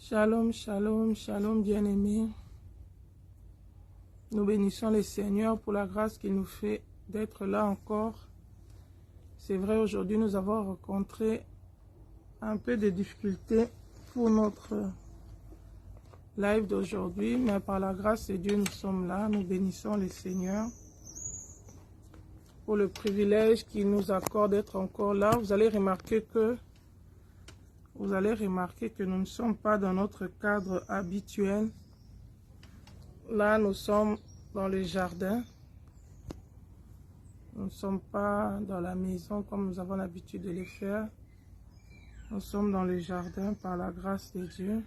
Shalom, shalom, shalom bien-aimés. Nous bénissons le Seigneur pour la grâce qu'il nous fait d'être là encore. C'est vrai, aujourd'hui nous avons rencontré un peu de difficultés pour notre live d'aujourd'hui, mais par la grâce de Dieu nous sommes là. Nous bénissons le Seigneur pour le privilège qu'il nous accorde d'être encore là. Vous allez remarquer que nous ne sommes pas dans notre cadre habituel. Là, nous sommes dans le jardin. Nous ne sommes pas dans la maison comme nous avons l'habitude de le faire. Nous sommes dans le jardin par la grâce de Dieu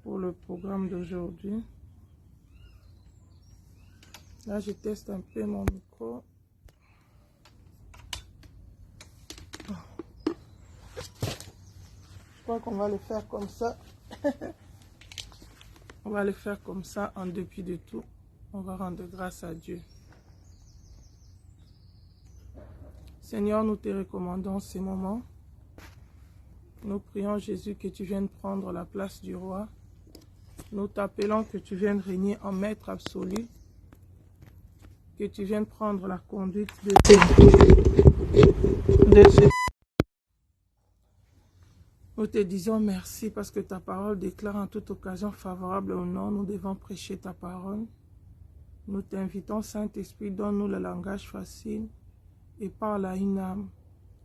pour le programme d'aujourd'hui. Là, je teste un peu mon micro. Je crois qu'on va le faire comme ça. On va le faire comme ça en dépit de tout. On va rendre grâce à Dieu. Seigneur, nous te recommandons ces moments. Nous prions Jésus que tu viennes prendre la place du roi. Nous t'appelons que tu viennes régner en maître absolu. Que tu viennes prendre la conduite de ce. Nous te disons merci parce que ta parole déclare en toute occasion favorable au nom. Nous devons prêcher ta parole. Nous t'invitons, Saint-Esprit, donne-nous le langage facile et parle à une âme.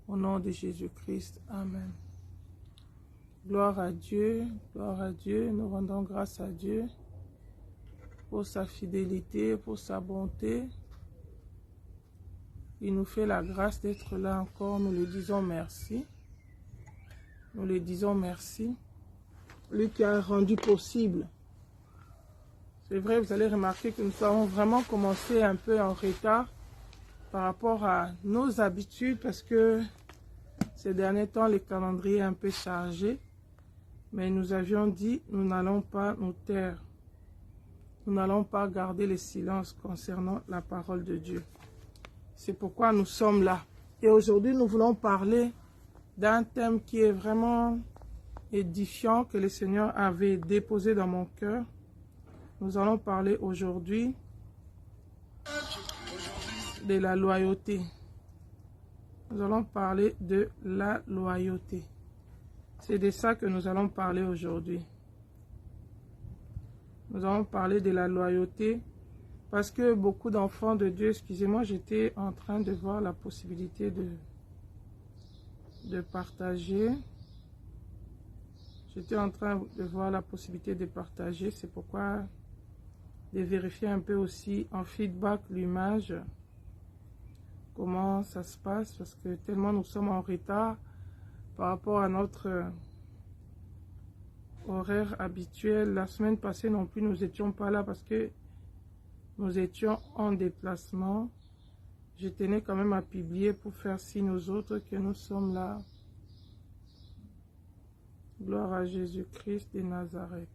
Au nom de Jésus-Christ. Amen. Gloire à Dieu, gloire à Dieu. Nous rendons grâce à Dieu pour sa fidélité, pour sa bonté. Il nous fait la grâce d'être là encore. Nous lui disons merci. Nous lui disons merci. Lui qui a rendu possible. C'est vrai, vous allez remarquer que nous avons vraiment commencé un peu en retard par rapport à nos habitudes parce que ces derniers temps, le calendrier est un peu chargé. Mais nous avions dit, nous n'allons pas nous taire. Nous n'allons pas garder le silence concernant la parole de Dieu. C'est pourquoi nous sommes là. Et aujourd'hui, nous voulons parler d'un thème qui est vraiment édifiant, que le Seigneur avait déposé dans mon cœur. Nous allons parler aujourd'hui de la loyauté. Nous allons parler de la loyauté. C'est de ça que nous allons parler aujourd'hui. Nous allons parler de la loyauté parce que beaucoup d'enfants de Dieu, excusez-moi, j'étais en train de voir la possibilité de partager. J'étais en train de voir la possibilité de partager. C'est pourquoi de vérifier un peu aussi en feedback l'image. Comment ça se passe parce que tellement nous sommes en retard par rapport à notre horaire habituel. La semaine passée non plus, nous n'étions pas là parce que nous étions en déplacement. Je tenais quand même à publier pour faire signe aux autres que nous sommes là. Gloire à Jésus-Christ de Nazareth.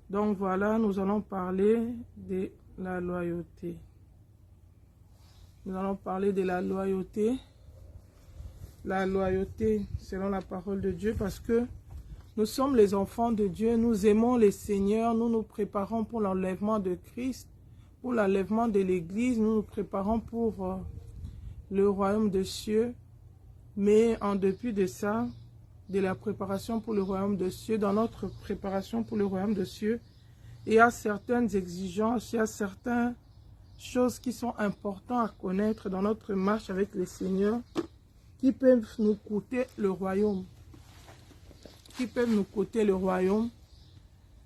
Donc voilà, nous allons parler de la loyauté. Nous allons parler de la loyauté. La loyauté selon la parole de Dieu parce que nous sommes les enfants de Dieu, nous aimons le Seigneur, nous nous préparons pour l'enlèvement de Christ, pour l'enlèvement de l'Église, nous nous préparons pour le royaume des cieux. Mais en dépit de ça, de la préparation pour le royaume des cieux, dans notre préparation pour le royaume des cieux, il y a certaines exigences, il y a certaines choses qui sont importantes à connaître dans notre marche avec le Seigneur, qui peuvent nous coûter le royaume.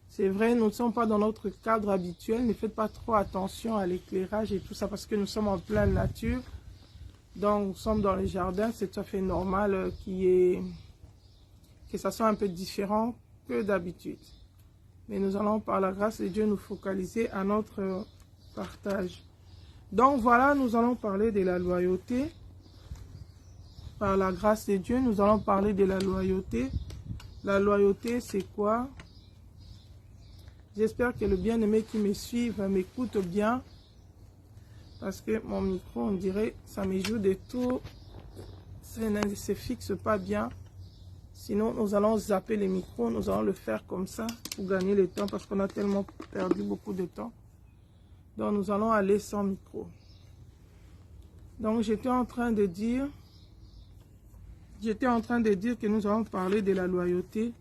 C'est vrai, nous ne sommes pas dans notre cadre habituel. Ne faites pas trop attention à l'éclairage et tout ça parce que nous sommes en pleine nature. Donc, nous sommes dans les jardins. C'est tout à fait normal que ça soit un peu différent que d'habitude. Mais nous allons, par la grâce de Dieu, nous focaliser à notre partage. Donc, voilà, nous allons parler de la loyauté. Par la grâce de Dieu, nous allons parler de la loyauté. La loyauté, c'est quoi? J'espère que le bien-aimé qui me suit m'écoute bien. Parce que mon micro, on dirait, ça me joue des tours. Ça ne se fixe pas bien. Sinon, nous allons zapper les micros. Nous allons le faire comme ça pour gagner le temps parce qu'on a tellement perdu beaucoup de temps. Donc, nous allons aller sans micro. Donc, j'étais en train de dire que nous allons parler de la loyauté.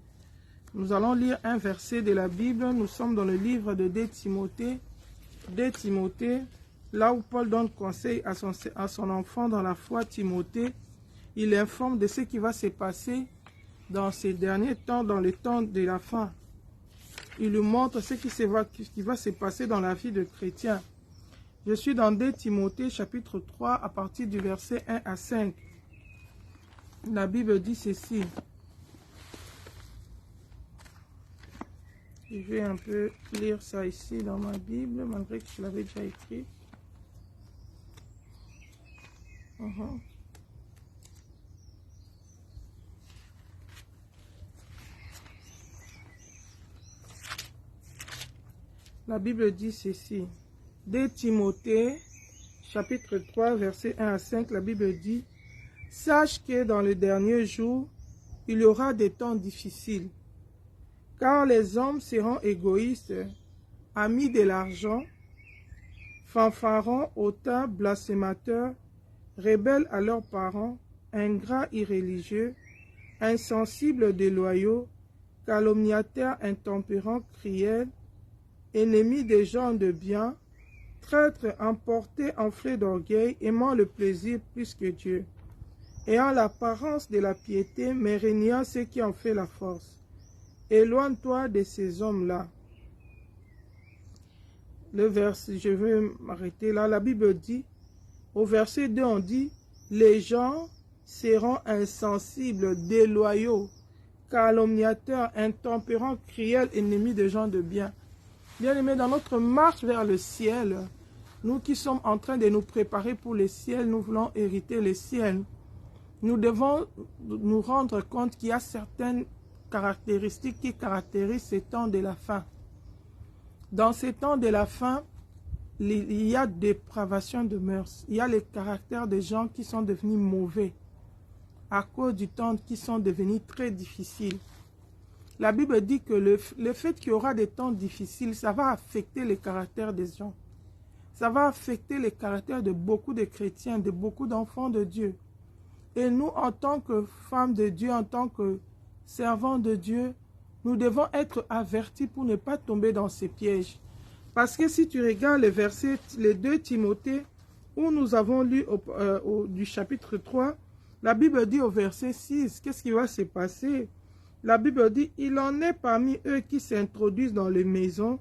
Nous allons lire un verset de la Bible. Nous sommes dans le livre de 2 Timothée. 2 Timothée, là où Paul donne conseil à son enfant dans la foi, Timothée. Il informe de ce qui va se passer dans ces derniers temps, dans le temps de la fin. Il lui montre ce qui va se passer dans la vie de chrétien. Je suis dans 2 Timothée, chapitre 3, à partir du verset 1 à 5. La Bible dit ceci. Je vais un peu lire ça ici dans ma Bible, malgré que je l'avais déjà écrit. La Bible dit ceci. 2 Timothée, chapitre 3, verset 1 à 5, la Bible dit: « Sache que dans les derniers jours, il y aura des temps difficiles, car les hommes seront égoïstes, amis de l'argent, fanfarons, hautains, blasphémateurs, rebelles à leurs parents, ingrats, irréligieux, insensibles, déloyaux, calomniateurs, intempérants, cruels, ennemis des gens de bien, traîtres, emportés, enflés d'orgueil, aimant le plaisir plus que Dieu, ayant l'apparence de la piété, mais régnant ceux qui en fait la force. Éloigne-toi de ces hommes-là. » Le verset, je vais m'arrêter là. La Bible dit, au verset 2, on dit: « Les gens seront insensibles, déloyaux, calomniateurs, intempérants, cruels, ennemis des gens de bien. » Bien-aimés, dans notre marche vers le ciel, nous qui sommes en train de nous préparer pour le ciel, nous voulons hériter le ciel. Nous devons nous rendre compte qu'il y a certaines caractéristiques qui caractérisent ces temps de la fin. Dans ces temps de la fin, il y a dépravation de mœurs. Il y a les caractères des gens qui sont devenus mauvais à cause du temps qui sont devenus très difficiles. La Bible dit que le fait qu'il y aura des temps difficiles, ça va affecter le caractère des gens. Ça va affecter le caractère de beaucoup de chrétiens, de beaucoup d'enfants de Dieu. Et nous, en tant que femmes de Dieu, en tant que servants de Dieu, nous devons être avertis pour ne pas tomber dans ces pièges. Parce que si tu regardes les versets, les 2 Timothée, où nous avons lu du chapitre 3, la Bible dit au verset 6, qu'est-ce qui va se passer? La Bible dit, « Il en est parmi eux qui s'introduisent dans les maisons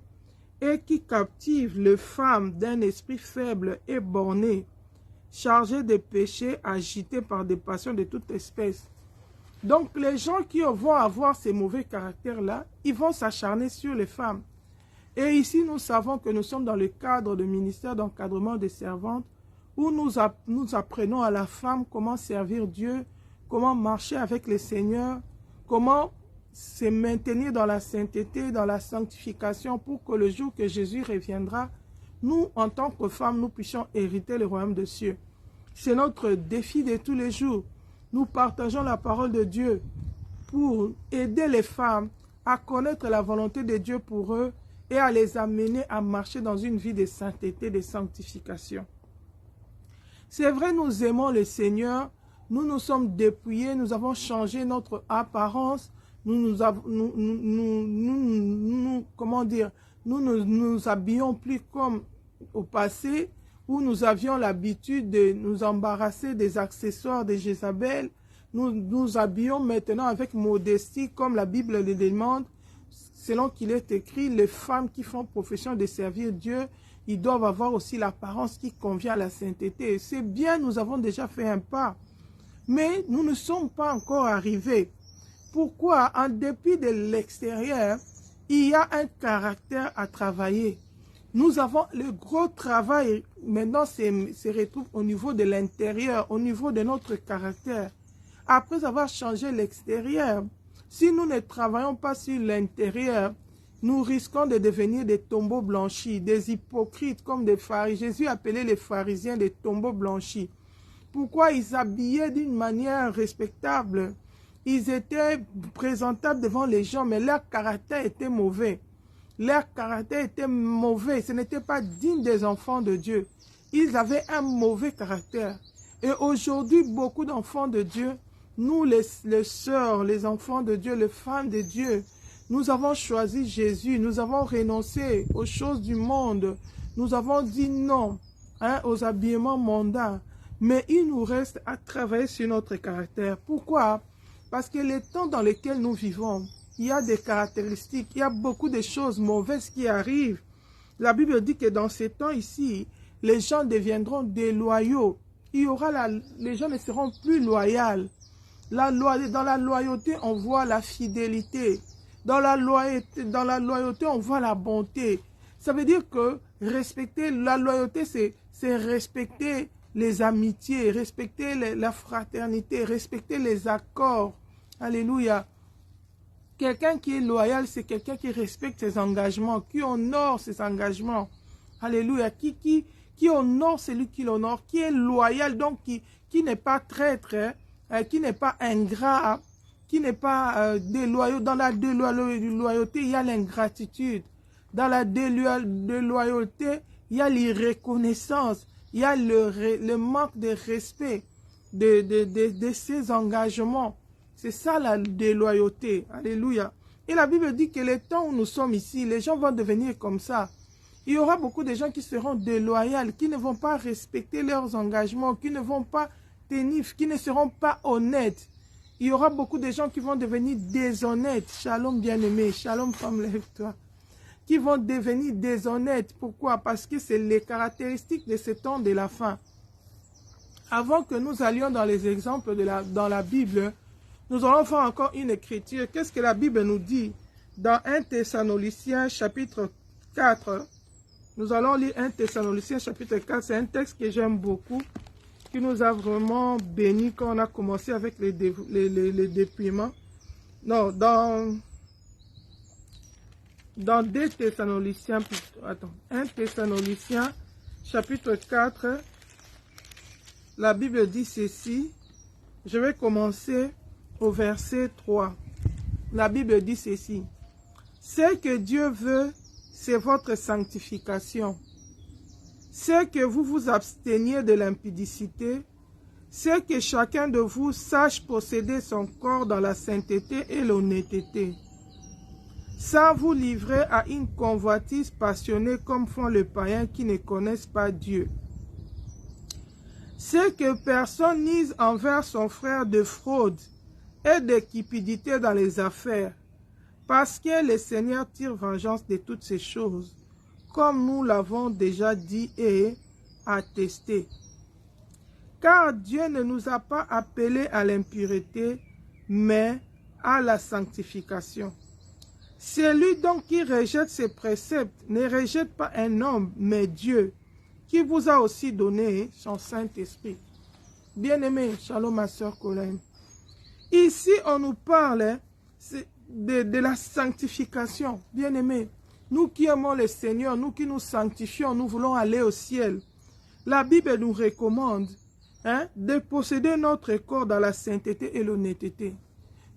et qui captivent les femmes d'un esprit faible et borné, chargés de péchés, agités par des passions de toute espèce. » Donc, les gens qui vont avoir ces mauvais caractères-là, ils vont s'acharner sur les femmes. Et ici, nous savons que nous sommes dans le cadre de ministère d'encadrement des servantes, où nous apprenons à la femme comment servir Dieu, comment marcher avec le Seigneur, comment se maintenir dans la sainteté, dans la sanctification, pour que le jour que Jésus reviendra, nous, en tant que femmes, nous puissions hériter le royaume des cieux. C'est notre défi de tous les jours. Nous partageons la parole de Dieu pour aider les femmes à connaître la volonté de Dieu pour eux et à les amener à marcher dans une vie de sainteté, de sanctification. C'est vrai, nous aimons le Seigneur, nous nous sommes dépouillés, nous avons changé notre apparence, nous nous habillons plus comme au passé, où nous avions l'habitude de nous embarrasser des accessoires de Jézabel. Nous nous habillons maintenant avec modestie, comme la Bible le demande, selon qu'il est écrit, les femmes qui font profession de servir Dieu, ils doivent avoir aussi l'apparence qui convient à la sainteté. C'est bien, nous avons déjà fait un pas, mais nous ne sommes pas encore arrivés. Pourquoi? En dépit de l'extérieur, il y a un caractère à travailler. Nous avons le gros travail, maintenant, se retrouve au niveau de l'intérieur, au niveau de notre caractère. Après avoir changé l'extérieur, si nous ne travaillons pas sur l'intérieur, nous risquons de devenir des tombeaux blanchis, des hypocrites comme des pharisiens. Jésus appelait les pharisiens des tombeaux blanchis. Pourquoi? Ils s'habillaient d'une manière respectable. Ils étaient présentables devant les gens, mais leur caractère était mauvais. Leur caractère était mauvais. Ce n'était pas digne des enfants de Dieu. Ils avaient un mauvais caractère. Et aujourd'hui, beaucoup d'enfants de Dieu, nous les sœurs, les enfants de Dieu, les femmes de Dieu, nous avons choisi Jésus. Nous avons renoncé aux choses du monde. Nous avons dit non aux habillements mondains. Mais il nous reste à travailler sur notre caractère. Pourquoi? Parce que les temps dans lesquels nous vivons, il y a des caractéristiques, il y a beaucoup de choses mauvaises qui arrivent. La Bible dit que dans ces temps ici, les gens deviendront déloyaux. Les gens ne seront plus loyaux. Dans la loyauté, on voit la fidélité. Dans la loyauté, on voit la bonté. Ça veut dire que respecter la loyauté, c'est respecter les amitiés, respecter la fraternité, respecter les accords. Alléluia. Quelqu'un qui est loyal, c'est quelqu'un qui respecte ses engagements, qui honore ses engagements. Alléluia. Qui honore celui qui l'honore, qui est loyal, donc qui n'est pas traître, qui n'est pas ingrat, qui n'est pas déloyaux. Dans la déloyauté, il y a l'ingratitude. Dans la déloyauté, il y a l'irreconnaissance. Il y a le manque de respect de ses engagements. C'est ça la déloyauté. Alléluia. Et la Bible dit que les temps où nous sommes ici, les gens vont devenir comme ça. Il y aura beaucoup de gens qui seront déloyaux, qui ne vont pas respecter leurs engagements, qui ne vont pas tenir, qui ne seront pas honnêtes. Il y aura beaucoup de gens qui vont devenir déshonnêtes. Shalom bien-aimé, shalom femme, lève-toi. Qui vont devenir déshonnêtes. Pourquoi? Parce que c'est les caractéristiques de ce temps de la fin. Avant que nous allions dans les exemples dans la Bible, nous allons faire encore une écriture. Qu'est-ce que la Bible nous dit? Dans 1 Thessaloniciens chapitre 4, nous allons lire 1 Thessaloniciens chapitre 4. C'est un texte que j'aime beaucoup, qui nous a vraiment bénis quand on a commencé avec les dépouillements. Non, dans 2 Thessaloniciens, attends, 1 Thessaloniciens chapitre 4, la Bible dit ceci. Je vais commencer au verset 3. La Bible dit ceci. Ce que Dieu veut, c'est votre sanctification. C'est que vous vous absteniez de l'impudicité. C'est que chacun de vous sache posséder son corps dans la sainteté et l'honnêteté, sans vous livrer à une convoitise passionnée comme font les païens qui ne connaissent pas Dieu. C'est que personne n'use envers son frère de fraude et de cupidité dans les affaires, parce que le Seigneur tire vengeance de toutes ces choses, comme nous l'avons déjà dit et attesté. Car Dieu ne nous a pas appelés à l'impureté, mais à la sanctification. Celui donc qui rejette ses préceptes ne rejette pas un homme, mais Dieu, qui vous a aussi donné son Saint-Esprit. Bien-aimé, shalom ma soeur Colin. Ici, on nous parle de la sanctification. Bien-aimé, nous qui aimons le Seigneur, nous qui nous sanctifions, nous voulons aller au ciel. La Bible nous recommande de posséder notre corps dans la sainteté et l'honnêteté.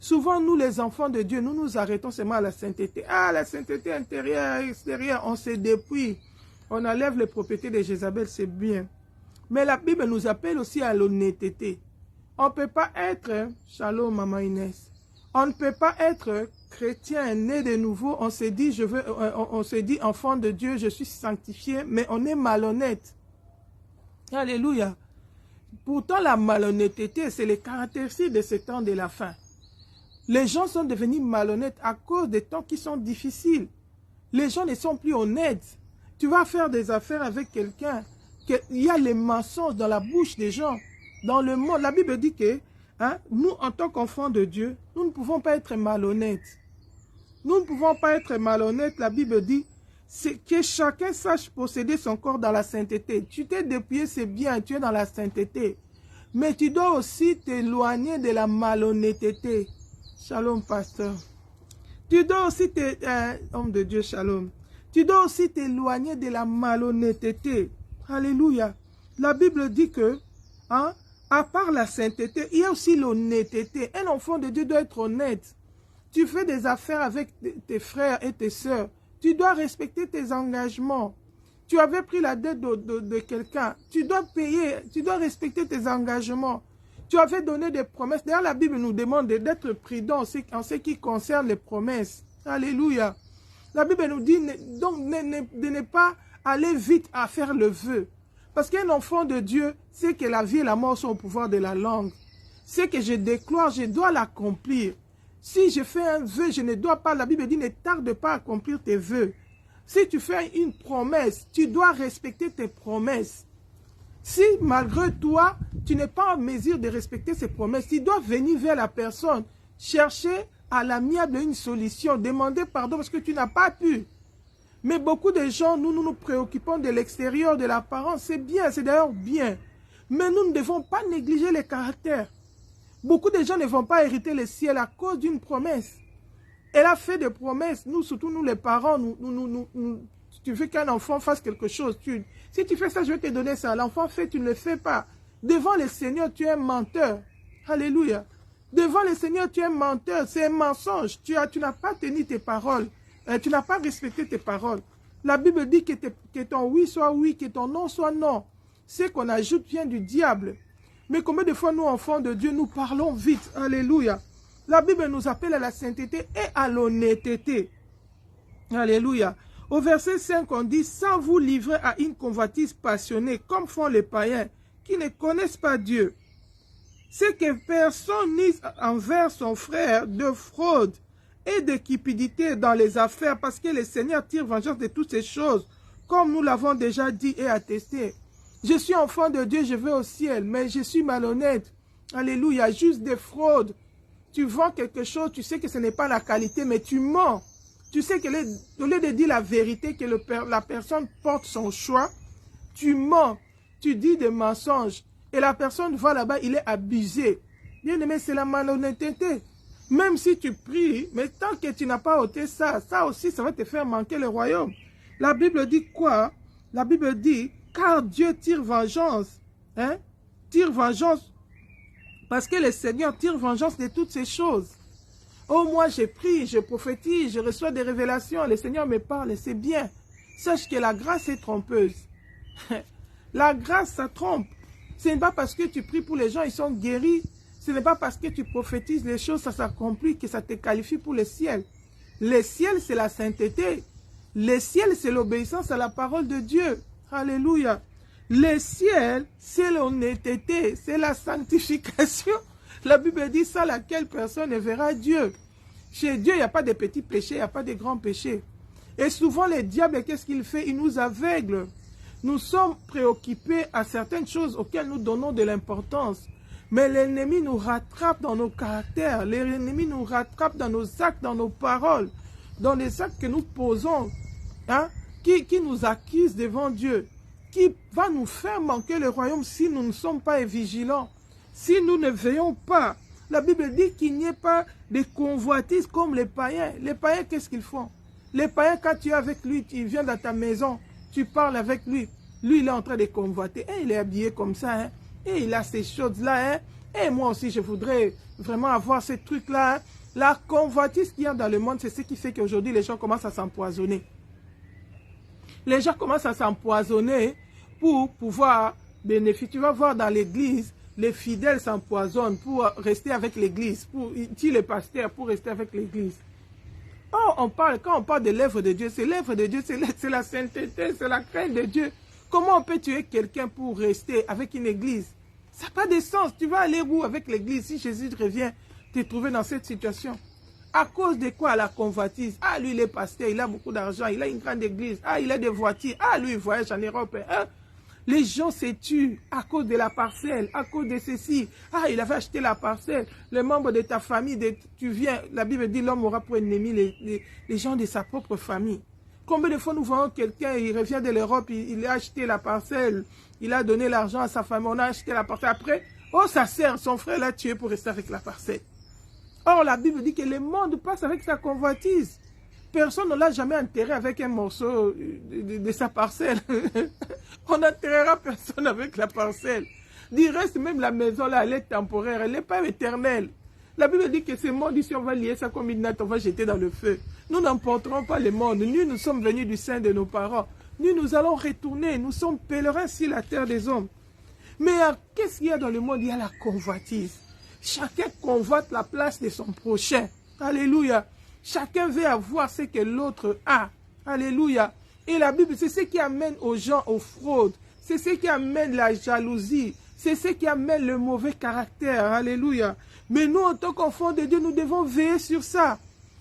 Souvent, nous, les enfants de Dieu, nous nous arrêtons seulement à la sainteté. Ah, la sainteté intérieure, extérieure, on se dépouille. On enlève les propriétés de Jézabel, c'est bien. Mais la Bible nous appelle aussi à l'honnêteté. On ne peut pas être, shalom maman Inès, on ne peut pas être chrétien, né de nouveau, on se dit enfant de Dieu, je suis sanctifié, mais on est malhonnête. Alléluia. Pourtant, la malhonnêteté, c'est les caractéristiques de ce temps de la fin. Les gens sont devenus malhonnêtes à cause des temps qui sont difficiles. Les gens ne sont plus honnêtes. Tu vas faire des affaires avec quelqu'un, il y a les mensonges dans la bouche des gens. Dans le monde, la Bible dit que nous, en tant qu'enfants de Dieu, nous ne pouvons pas être malhonnêtes. Nous ne pouvons pas être malhonnêtes. La Bible dit que chacun sache posséder son corps dans la sainteté. Tu t'es dépouillé, c'est bien, tu es dans la sainteté. Mais tu dois aussi t'éloigner de la malhonnêteté. Shalom, pasteur. Tu dois aussi homme de Dieu, shalom. Tu dois aussi t'éloigner de la malhonnêteté. Alléluia. La Bible dit que À part la sainteté, il y a aussi l'honnêteté. Un enfant de Dieu doit être honnête. Tu fais des affaires avec tes frères et tes sœurs. Tu dois respecter tes engagements. Tu avais pris la dette de quelqu'un. Tu dois payer, tu dois respecter tes engagements. Tu avais donné des promesses. D'ailleurs, la Bible nous demande d'être prudents en ce qui concerne les promesses. Alléluia. La Bible nous dit donc de ne pas aller vite à faire le vœu. Parce qu'un enfant de Dieu sait que la vie et la mort sont au pouvoir de la langue. C'est que je déclare, je dois l'accomplir. Si je fais un vœu, je ne dois pas, la Bible dit, ne tarde pas à accomplir tes vœux. Si tu fais une promesse, tu dois respecter tes promesses. Si malgré toi, tu n'es pas en mesure de respecter ces promesses, tu dois venir vers la personne, chercher à l'amiable une solution, demander pardon parce que tu n'as pas pu. Mais beaucoup de gens, nous préoccupons de l'extérieur, de l'apparence. C'est bien, c'est d'ailleurs bien. Mais nous ne devons pas négliger les caractères. Beaucoup de gens ne vont pas hériter le ciel à cause d'une promesse. Elle a fait des promesses. Nous, surtout nous les parents, tu veux qu'un enfant fasse quelque chose. Si tu fais ça, je vais te donner ça. L'enfant fait, tu ne le fais pas. Devant le Seigneur, tu es un menteur. Alléluia. Devant le Seigneur, tu es un menteur. C'est un mensonge. Tu n'as pas tenu tes paroles. Tu n'as pas respecté tes paroles. La Bible dit que ton oui soit oui, que ton non soit non. Ce qu'on ajoute vient du diable. Mais combien de fois nous, enfants de Dieu, nous parlons vite. Alléluia. La Bible nous appelle à la sainteté et à l'honnêteté. Alléluia. Au verset 5, on dit, sans vous livrer à une convoitise passionnée, comme font les païens, qui ne connaissent pas Dieu. C'est que personne n'ise envers son frère de fraude et de cupidité dans les affaires, parce que le Seigneur tire vengeance de toutes ces choses, comme nous l'avons déjà dit et attesté. Je suis enfant de Dieu, je vais au ciel, mais je suis malhonnête. Alléluia, juste des fraudes. Tu vends quelque chose, tu sais que ce n'est pas la qualité, mais tu mens. Tu sais qu'au lieu de dire la vérité, que la personne porte son choix, tu mens, tu dis des mensonges. Et la personne va là-bas, il est abusé. Bien aimé, c'est la malhonnêteté. Même si tu pries, mais tant que tu n'as pas ôté ça, ça aussi, ça va te faire manquer le royaume. La Bible dit quoi? La Bible dit, car Dieu tire vengeance. Hein? Tire vengeance. Parce que le Seigneur tire vengeance de toutes ces choses. Oh, moi, je prie, je prophétise, je reçois des révélations. Le Seigneur me parle et c'est bien. Sache que la grâce est trompeuse. La grâce, ça trompe. Ce n'est pas parce que tu pries pour les gens, ils sont guéris. Ce n'est pas parce que tu prophétises les choses, ça s'accomplit, que ça te qualifie pour le ciel. Le ciel, c'est la sainteté. Le ciel, c'est l'obéissance à la parole de Dieu. Alléluia. Le ciel, c'est l'honnêteté, c'est la sanctification. La Bible dit ça, laquelle personne ne verra Dieu. Chez Dieu, il n'y a pas de petits péchés, il n'y a pas de grands péchés. Et souvent, le diable, qu'est-ce qu'il fait? Il nous aveugle. Nous sommes préoccupés à certaines choses auxquelles nous donnons de l'importance. Mais l'ennemi nous rattrape dans nos caractères. L'ennemi nous rattrape dans nos actes, dans nos paroles. Dans les actes que nous posons. Hein, qui nous accusent devant Dieu. Qui va nous faire manquer le royaume si nous ne sommes pas vigilants. Si nous ne veillons pas. La Bible dit qu'il n'y ait pas de convoitises comme les païens. Les païens, qu'est-ce qu'ils font? Les païens, quand tu es avec lui, il vient dans ta maison, tu parles avec lui. Lui, il est en train de convoiter. Et il est habillé comme ça. Hein? Et il a ces choses-là. Hein? Et moi aussi, je voudrais vraiment avoir ces trucs-là. Hein? La convoitise qu'il y a dans le monde, c'est ce qui fait qu'aujourd'hui, les gens commencent à s'empoisonner. Les gens commencent à s'empoisonner pour pouvoir bénéficier. Tu vas voir dans l'église, les fidèles s'empoisonnent pour rester avec l'église, pour tuer les pasteurs pour rester avec l'église. Oh, quand on parle de l'œuvre de Dieu, c'est l'œuvre de Dieu, c'est la sainteté, c'est la crainte de Dieu. Comment on peut tuer quelqu'un pour rester avec une église? Ça n'a pas de sens. Tu vas aller où avec l'église si Jésus revient te trouver dans cette situation? À cause de quoi? La convoitise. Ah, lui, il est pasteur, il a beaucoup d'argent, il a une grande église. Ah, il a des voitures. Ah, lui, il voyage en Europe. Hein? Les gens se tuent à cause de la parcelle, à cause de ceci. Ah, il avait acheté la parcelle. Les membres de ta famille, tu viens, la Bible dit l'homme aura pour ennemi les gens de sa propre famille. Combien de fois nous voyons quelqu'un, il revient de l'Europe, il a acheté la parcelle, il a donné l'argent à sa famille, on a acheté la parcelle. Après, oh, sa sœur, son frère l'a tué pour rester avec la parcelle. Or, la Bible dit que le monde passe avec sa convoitise. Personne ne l'a jamais enterré avec un morceau de sa parcelle. On n'enterrera personne avec la parcelle. Du reste, même la maison là, elle est temporaire, elle n'est pas éternelle. La Bible dit que ce monde ici, on va lier ça comme une natte, on va jeter dans le feu. Nous n'emporterons pas le monde. Nous sommes venus du sein de nos parents. Nous allons retourner. Nous sommes pèlerins sur la terre des hommes. Mais qu'est-ce qu'il y a dans le monde? Il y a la convoitise. Chacun convoite la place de son prochain. Alléluia. Chacun veut avoir ce que l'autre a. Alléluia. Et la Bible, c'est ce qui amène aux gens aux fraudes. C'est ce qui amène la jalousie. C'est ce qui amène le mauvais caractère. Alléluia. Mais nous, en tant qu'enfants de Dieu, nous devons veiller sur ça.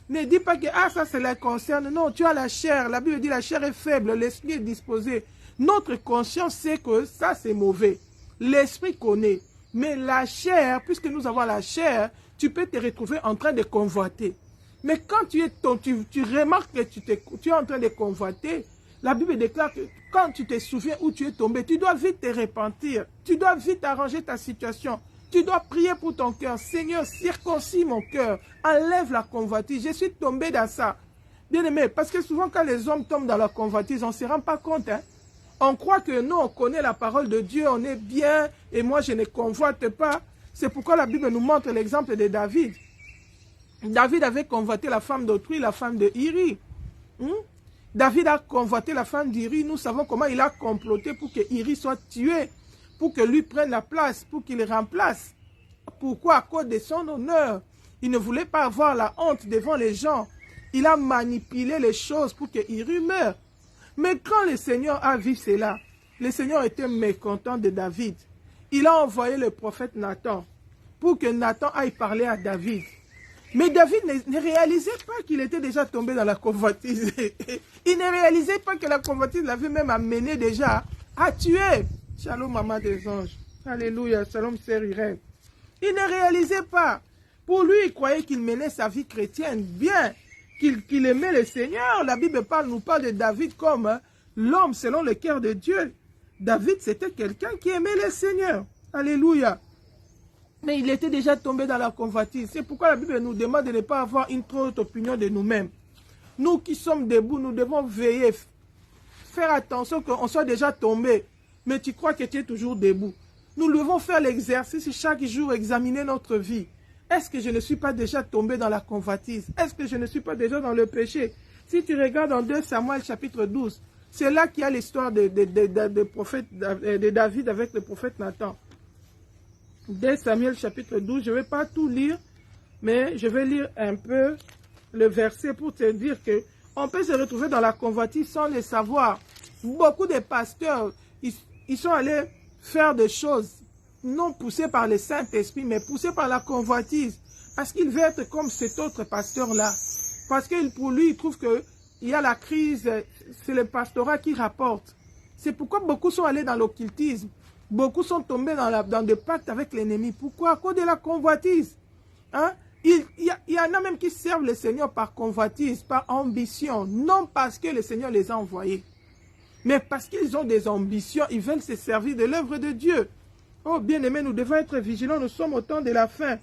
Ne dis pas que ça, cela concerne. Non, tu as la chair. La Bible dit la chair est faible, l'esprit est disposé. Notre conscience sait que ça, c'est mauvais. L'esprit connaît. Mais la chair, puisque nous avons la chair, tu peux te retrouver en train de convoiter. Mais quand tu remarques que tu es en train de convoiter, la Bible déclare que quand tu te souviens où tu es tombé, tu dois vite te repentir. Tu dois vite arranger ta situation. Tu dois prier pour ton cœur. Seigneur, circoncis mon cœur. Enlève la convoitise. Je suis tombé dans ça. Bien aimé, parce que souvent quand les hommes tombent dans la convoitise, on ne se rend pas compte. Hein? On croit que nous, on connaît la parole de Dieu, on est bien, et moi je ne convoite pas. C'est pourquoi la Bible nous montre l'exemple de David. David avait convoité la femme d'autrui, la femme de Iri. David a convoité la femme d'Iri. Nous savons comment il a comploté pour que Iri soit tué, pour que lui prenne la place, pour qu'il remplace. Pourquoi? À cause de son honneur. Il ne voulait pas avoir la honte devant les gens. Il a manipulé les choses pour que Iri meure. Mais quand le Seigneur a vu cela, le Seigneur était mécontent de David. Il a envoyé le prophète Nathan pour que Nathan aille parler à David. Mais David ne réalisait pas qu'il était déjà tombé dans la convoitise. Il ne réalisait pas que la convoitise l'avait même amené déjà à tuer. Shalom, maman des anges. Alléluia. Shalom, sœur Irène. Il ne réalisait pas. Pour lui, il croyait qu'il menait sa vie chrétienne bien, qu'il aimait le Seigneur. La Bible nous parle de David comme l'homme selon le cœur de Dieu. David, c'était quelqu'un qui aimait le Seigneur. Alléluia. Mais il était déjà tombé dans la convoitise. C'est pourquoi la Bible nous demande de ne pas avoir une trop haute opinion de nous-mêmes. Nous qui sommes debout, nous devons veiller, faire attention qu'on soit déjà tombé. Mais tu crois que tu es toujours debout. Nous devons faire l'exercice chaque jour, examiner notre vie. Est-ce que je ne suis pas déjà tombé dans la convoitise? Est-ce que je ne suis pas déjà dans le péché? Si tu regardes en 2 Samuel chapitre 12, c'est là qu'il y a l'histoire de David avec le prophète Nathan. 2 Samuel chapitre 12, je ne vais pas tout lire, mais je vais lire un peu le verset pour te dire que on peut se retrouver dans la convoitise sans le savoir. Beaucoup de pasteurs, ils sont allés faire des choses non poussés par le Saint-Esprit, mais poussés par la convoitise. Parce qu'il veut être comme cet autre pasteur-là. Parce que pour lui, il trouve qu'il y a la crise, c'est le pastorat qui rapporte. C'est pourquoi beaucoup sont allés dans l'occultisme. Beaucoup sont tombés dans des pactes avec l'ennemi. Pourquoi? À cause de la convoitise. Hein? Il y en a même qui servent le Seigneur par convoitise, par ambition. Non parce que le Seigneur les a envoyés. Mais parce qu'ils ont des ambitions, ils veulent se servir de l'œuvre de Dieu. Oh, bien-aimés, nous devons être vigilants, nous sommes au temps de la fin.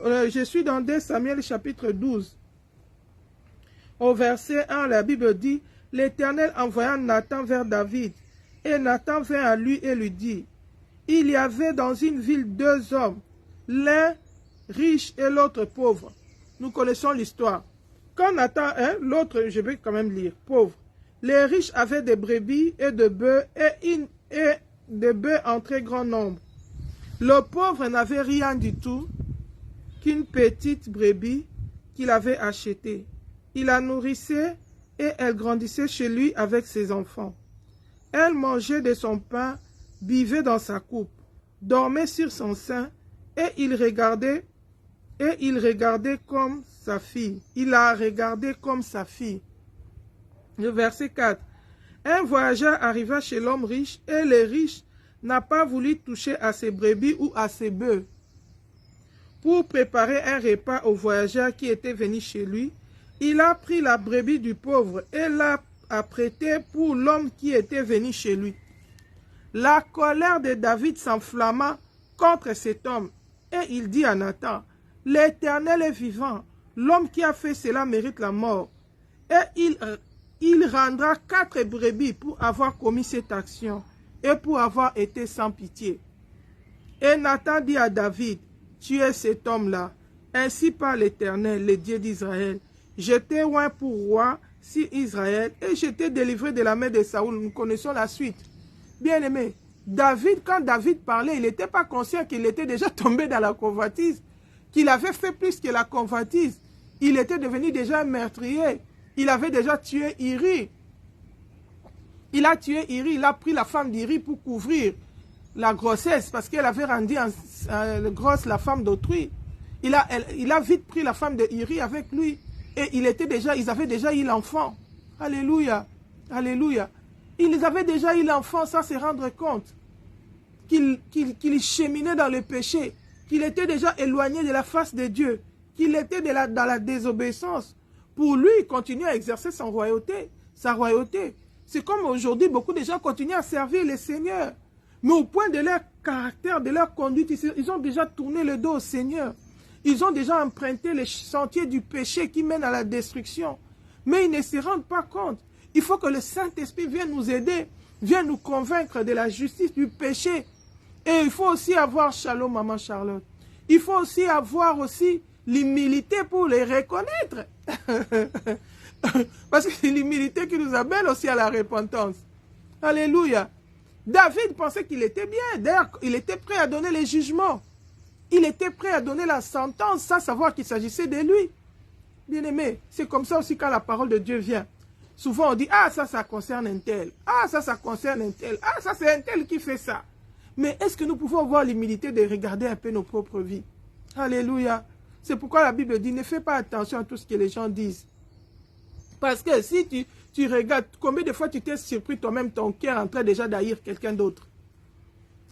Je suis dans 2 Samuel chapitre 12. Au verset 1, la Bible dit, « L'Éternel envoya Nathan vers David, et Nathan vint à lui et lui dit, « Il y avait dans une ville 2 hommes, l'un riche et l'autre pauvre. » Nous connaissons l'histoire. Quand Nathan, l'autre, je vais quand même lire, pauvre. Les riches avaient des brebis et des bœufs et des bœufs en très grand nombre. Le pauvre n'avait rien du tout qu'une petite brebis qu'il avait achetée. Il la nourrissait et elle grandissait chez lui avec ses enfants. Elle mangeait de son pain, buvait dans sa coupe, dormait sur son sein et il regardait comme sa fille. Il la regardait comme sa fille. Le verset 4. Un voyageur arriva chez l'homme riche et le riche n'a pas voulu toucher à ses brebis ou à ses bœufs. Pour préparer un repas au voyageur qui était venu chez lui, il a pris la brebis du pauvre et l'a apprêtée pour l'homme qui était venu chez lui. La colère de David s'enflamma contre cet homme et il dit à Nathan, « L'Éternel est vivant, l'homme qui a fait cela mérite la mort. » Et il rendra 4 brebis pour avoir commis cette action et pour avoir été sans pitié. Et Nathan dit à David, tu es cet homme-là. Ainsi par l'Éternel, le Dieu d'Israël. Je t'ai oint pour roi sur Israël et je t'ai délivré de la main de Saoul. Nous connaissons la suite. Bien-aimé, David, quand David parlait, il n'était pas conscient qu'il était déjà tombé dans la convoitise, qu'il avait fait plus que la convoitise. Il était devenu déjà un meurtrier. Il avait déjà tué Iri. Il a tué Iri, il a pris la femme d'Iri pour couvrir la grossesse parce qu'elle avait rendu grosse la femme d'autrui. Il a vite pris la femme de Iri avec lui et ils avaient déjà eu l'enfant. Alléluia, alléluia. Ils avaient déjà eu l'enfant sans se rendre compte qu'il cheminait dans le péché, qu'il était déjà éloigné de la face de Dieu, qu'il était dans la désobéissance. Pour lui, il continuait à exercer sa royauté. C'est comme aujourd'hui, beaucoup de gens continuent à servir le Seigneur. Mais au point de leur caractère, de leur conduite, ils ont déjà tourné le dos au Seigneur. Ils ont déjà emprunté les sentiers du péché qui mènent à la destruction. Mais ils ne se rendent pas compte. Il faut que le Saint-Esprit vienne nous aider, vienne nous convaincre de la justice du péché. Et il faut aussi avoir, shalom maman Charlotte, il faut aussi avoir aussi l'humilité pour les reconnaître. Parce que c'est l'humilité qui nous amène aussi à la repentance. Alléluia. David pensait qu'il était bien. D'ailleurs, il était prêt à donner les jugements. Il était prêt à donner la sentence sans savoir qu'il s'agissait de lui. Bien-aimé, c'est comme ça aussi quand la parole de Dieu vient. Souvent on dit, ah ça concerne un tel. Ah ça concerne un tel. Ah ça c'est un tel qui fait ça. Mais est-ce que nous pouvons avoir l'humilité de regarder un peu nos propres vies? Alléluia. C'est pourquoi la Bible dit, ne fais pas attention à tout ce que les gens disent. Parce que si tu regardes, combien de fois tu t'es surpris toi-même, ton cœur en train déjà d'haïr quelqu'un d'autre?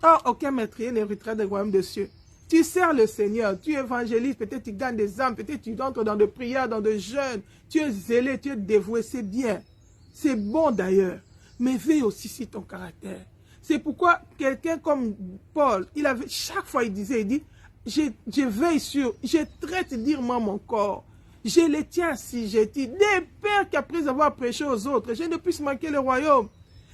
Oh, aucun meurtrier n'héritera du royaume des cieux. Tu sers le Seigneur, tu évangélises, peut-être tu gagnes des âmes, peut-être tu entres dans des prières, dans des jeûnes. Tu es zélé, tu es dévoué, c'est bien. C'est bon d'ailleurs. Mais veille aussi sur ton caractère. C'est pourquoi quelqu'un comme Paul, chaque fois il dit, je veille sur, je traite durement mon corps. Je les tiens si j'ai dit, des pères qu'après avoir prêché aux autres, je ne puisse manquer le royaume.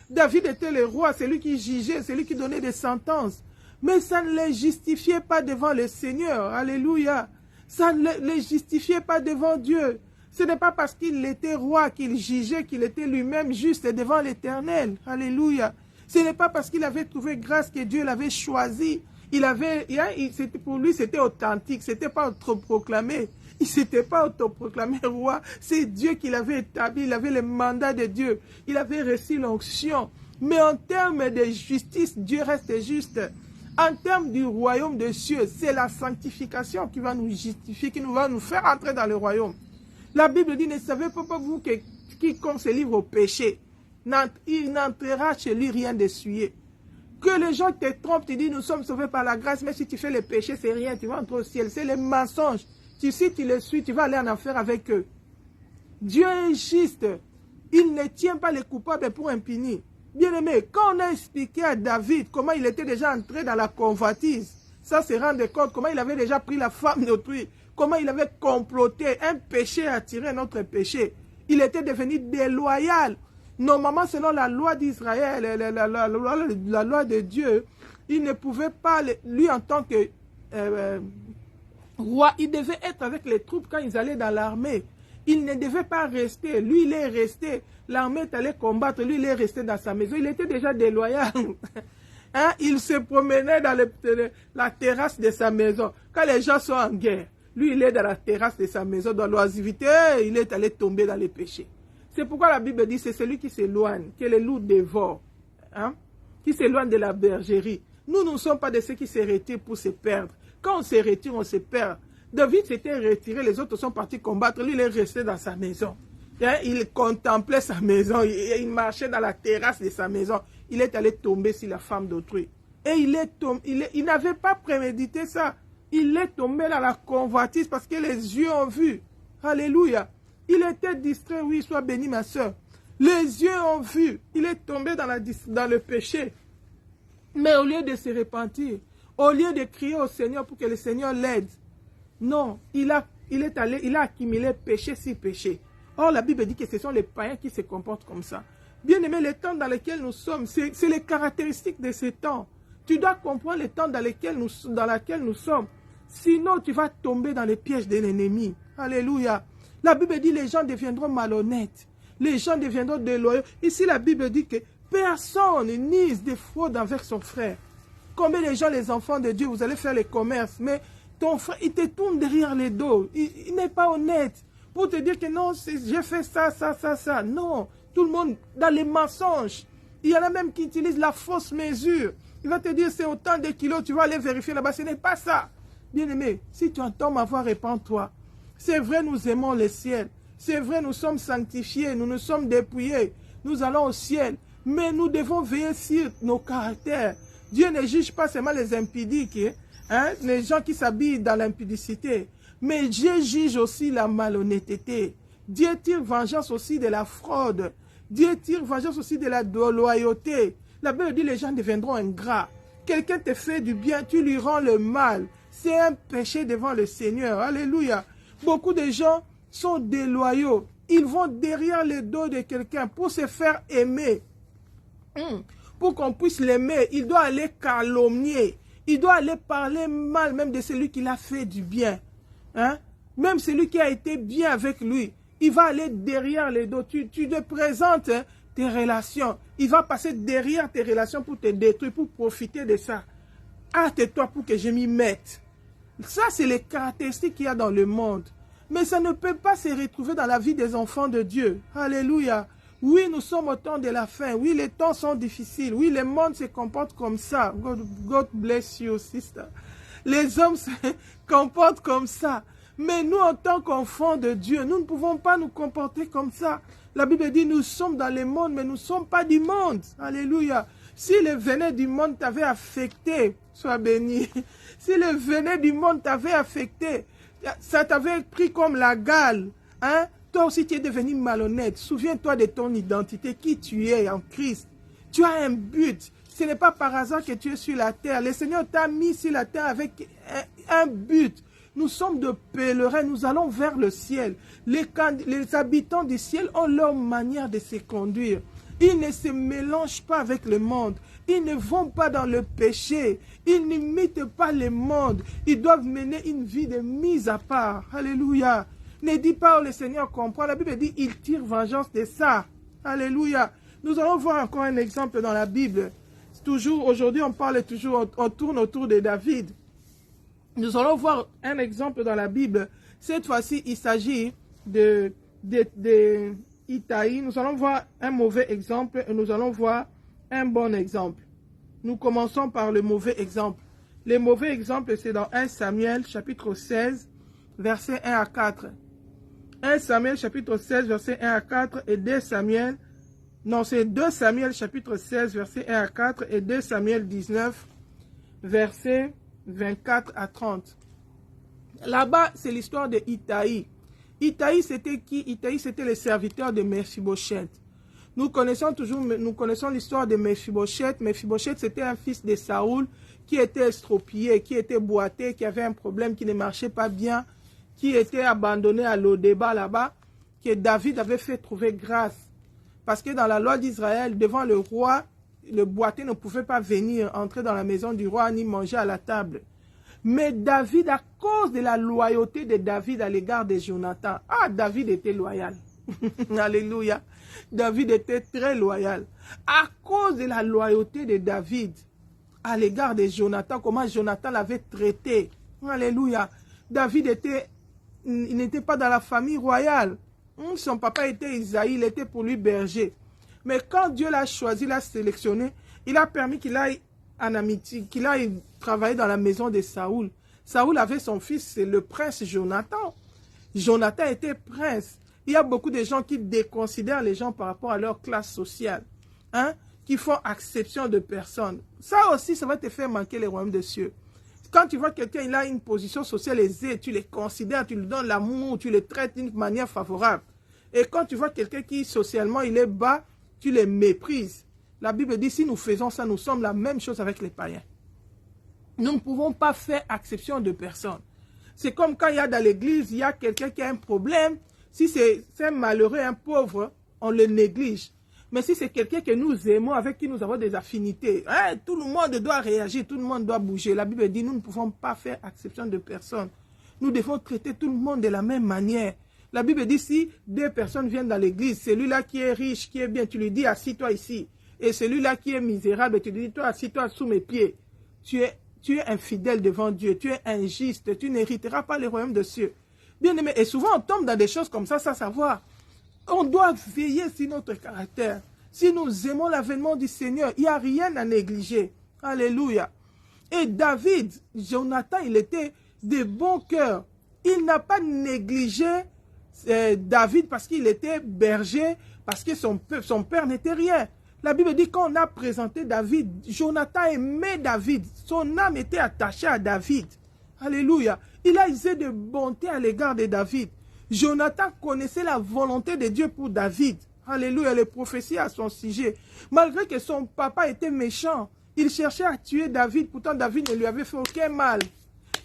David était le roi, c'est lui qui jugeait, c'est lui qui donnait des sentences. Mais ça ne les justifiait pas devant le Seigneur. Alléluia. Ça ne les justifiait pas devant Dieu. Ce n'est pas parce qu'il était roi qu'il jugeait qu'il était lui-même juste devant l'Éternel. Alléluia. Ce n'est pas parce qu'il avait trouvé grâce que Dieu l'avait choisi. Pour lui, c'était authentique. Ce n'était pas autoproclamé. Il ne s'était pas autoproclamé roi. C'est Dieu qui l'avait établi. Il avait le mandat de Dieu. Il avait reçu l'onction. Mais en termes de justice, Dieu reste juste. En termes du royaume des cieux, c'est la sanctification qui va nous justifier, qui va nous faire entrer dans le royaume. La Bible dit, ne savez pas vous que quiconque se livre au péché, il n'entrera chez lui rien d'essuyé. Que les gens te trompent, tu dis, nous sommes sauvés par la grâce, mais si tu fais le péché, c'est rien, tu vas entrer au ciel. C'est les mensonges. Si tu les suis, tu vas aller en enfer avec eux. Dieu est juste. Il ne tient pas les coupables pour impunir. Bien-aimé, quand on a expliqué à David comment il était déjà entré dans la convoitise, ça se rend compte comment il avait déjà pris la femme d'autrui, comment il avait comploté un péché à attirer notre péché. Il était devenu déloyal. Normalement, selon la loi d'Israël, la loi de Dieu, il ne pouvait pas, lui en tant que roi, il devait être avec les troupes quand ils allaient dans l'armée. Il ne devait pas rester. Lui, il est resté. L'armée est allée combattre. Lui, il est resté dans sa maison. Il était déjà déloyal. Hein? Il se promenait dans la terrasse de sa maison. Quand les gens sont en guerre, lui, il est dans la terrasse de sa maison, dans l'oisiveté. Il est allé tomber dans les péchés. C'est pourquoi la Bible dit, c'est celui qui s'éloigne, que les loups dévorent. Hein? Qui s'éloigne de la bergerie. Nous ne sommes pas de ceux qui se retirent pour se perdre. Quand on se retire, on se perd. David s'était retiré, les autres sont partis combattre. Lui, il est resté dans sa maison. Il contemplait sa maison, il marchait dans la terrasse de sa maison. Il est allé tomber sur la femme d'autrui. Et il n'avait pas prémédité ça. Il est tombé dans la convoitise parce que les yeux ont vu. Alléluia. Il était distrait, oui, sois béni ma soeur. Les yeux ont vu. Il est tombé dans le péché. Mais au lieu de se repentir, au lieu de crier au Seigneur pour que le Seigneur l'aide, non, il a accumulé péché sur péché. Or, la Bible dit que ce sont les païens qui se comportent comme ça. Bien aimé, les temps dans lesquels nous sommes, c'est les caractéristiques de ces temps. Tu dois comprendre le temps dans lequel nous sommes. Sinon, tu vas tomber dans les pièges de l'ennemi. Alléluia. La Bible dit que les gens deviendront malhonnêtes. Les gens deviendront déloyaux. Ici, la Bible dit que personne n'ise des fraudes envers son frère. Combien de gens, les enfants de Dieu, vous allez faire les commerces, mais ton frère, il te tourne derrière les dos. Il n'est pas honnête. Pour te dire que non, j'ai fait ça, ça, ça, ça. Non, tout le monde, dans les mensonges. Il y en a même qui utilisent la fausse mesure. Il va te dire, c'est autant de kilos, tu vas aller vérifier là-bas. Ce n'est pas ça. Bien-aimé, si tu entends ma voix, répands-toi. C'est vrai, nous aimons le ciel. C'est vrai, nous sommes sanctifiés, nous nous sommes dépouillés. Nous allons au ciel. Mais nous devons veiller sur nos caractères. Dieu ne juge pas seulement les impudiques, hein, les gens qui s'habillent dans l'impudicité. Mais Dieu juge aussi la malhonnêteté. Dieu tire vengeance aussi de la fraude. Dieu tire vengeance aussi de la loyauté. La Bible dit que les gens deviendront ingrats. Quelqu'un te fait du bien, tu lui rends le mal. C'est un péché devant le Seigneur. Alléluia. Beaucoup de gens sont déloyaux. Ils vont derrière le dos de quelqu'un pour se faire aimer. Pour qu'on puisse l'aimer, il doit aller calomnier. Il doit aller parler mal même de celui qui l'a fait du bien. Hein? Même celui qui a été bien avec lui. Il va aller derrière les dos. Tu te présentes tes relations. Il va passer derrière tes relations pour te détruire, pour profiter de ça. Hâte-toi pour que je m'y mette. Ça, c'est les caractéristiques qu'il y a dans le monde. Mais ça ne peut pas se retrouver dans la vie des enfants de Dieu. Alléluia. Oui, nous sommes au temps de la fin. Oui, les temps sont difficiles. Oui, le monde se comporte comme ça. God bless you, sister. Les hommes se comportent comme ça. Mais nous, en tant qu'enfants de Dieu, nous ne pouvons pas nous comporter comme ça. La Bible dit, nous sommes dans le monde, mais nous ne sommes pas du monde. Alléluia. Si le venin du monde t'avait affecté, sois béni. Si le venin du monde t'avait affecté, ça t'avait pris comme la gale. Hein? Toi aussi, tu es devenu malhonnête. Souviens-toi de ton identité, qui tu es en Christ. Tu as un but. Ce n'est pas par hasard que tu es sur la terre. Le Seigneur t'a mis sur la terre avec un but. Nous sommes de pèlerins, nous allons vers le ciel. Les habitants du ciel ont leur manière de se conduire. Ils ne se mélangent pas avec le monde. Ils ne vont pas dans le péché. Ils n'imitent pas le monde. Ils doivent mener une vie de mise à part. Alléluia. Ne dis pas, oh, le Seigneur comprend. La Bible dit, il tire vengeance de ça. Alléluia. Nous allons voir encore un exemple dans la Bible. Toujours, aujourd'hui, on tourne autour de David. Nous allons voir un exemple dans la Bible. Cette fois-ci, il s'agit de Itaï. Nous allons voir un mauvais exemple et nous allons voir un bon exemple. Nous commençons par le mauvais exemple. Le mauvais exemple, c'est dans 1 Samuel, chapitre 16, versets 1 à 4. 1 Samuel, chapitre 16, versets 1 à 4 et 2 Samuel, non, c'est 2 Samuel, chapitre 16, versets 1 à 4 et 2 Samuel 19, versets 24 à 30. Là-bas, c'est l'histoire de Itaï. Itaï, c'était qui? Itaï, c'était le serviteur de Mephibosheth. Nous connaissons l'histoire de Mephibosheth. Mephibosheth, c'était un fils de Saoul qui était estropié, qui était boité, qui avait un problème qui ne marchait pas bien, qui était abandonné à Lodéba là-bas, que David avait fait trouver grâce. Parce que dans la loi d'Israël, devant le roi, le boité ne pouvait pas venir entrer dans la maison du roi ni manger à la table. Mais David, à cause de la loyauté de David à l'égard de Jonathan, David était loyal. Alléluia. David était très loyal. À cause de la loyauté de David à l'égard de Jonathan, comment Jonathan l'avait traité. Alléluia. David il n'était pas dans la famille royale. Son papa était Isaïe, il était pour lui berger. Mais quand Dieu l'a choisi, l'a sélectionné, il a permis qu'il aille en amitié, qu'il aille travailler dans la maison de Saoul. Saoul avait son fils, c'est le prince Jonathan. Jonathan était prince. Il y a beaucoup de gens qui déconsidèrent les gens par rapport à leur classe sociale, hein, qui font exception de personnes. Ça aussi, ça va te faire manquer les royaumes des cieux. Quand tu vois quelqu'un, il a une position sociale aisée, tu les considères, tu lui donnes l'amour, tu les traites d'une manière favorable. Et quand tu vois quelqu'un qui socialement il est bas, tu les méprises. La Bible dit, si nous faisons ça, nous sommes la même chose avec les païens. Nous ne pouvons pas faire exception de personne. C'est comme quand il y a dans l'église, il y a quelqu'un qui a un problème. Si c'est un malheureux, un pauvre, on le néglige. Mais si c'est quelqu'un que nous aimons, avec qui nous avons des affinités, hein, tout le monde doit réagir, tout le monde doit bouger. La Bible dit, nous ne pouvons pas faire exception de personne. Nous devons traiter tout le monde de la même manière. La Bible dit, si deux personnes viennent dans l'église, celui-là qui est riche, qui est bien, tu lui dis, assis-toi ici. Et celui-là qui est misérable, tu lui dis, toi, assis-toi sous mes pieds. Tu es infidèle devant Dieu, tu es injuste, tu n'hériteras pas le royaume de Dieu. Bien aimé, et souvent on tombe dans des choses comme ça, sans savoir. On doit veiller sur notre caractère. Si nous aimons l'avènement du Seigneur, il n'y a rien à négliger. Alléluia. Et David, Jonathan, il était de bon cœur. Il n'a pas négligé David parce qu'il était berger, parce que son père n'était rien. La Bible dit qu'on a présenté David, Jonathan aimait David. Son âme était attachée à David. Alléluia. Il a usé de bonté à l'égard de David. Jonathan connaissait la volonté de Dieu pour David. Alléluia, les prophéties à son sujet. Malgré que son papa était méchant, il cherchait à tuer David. Pourtant, David ne lui avait fait aucun mal.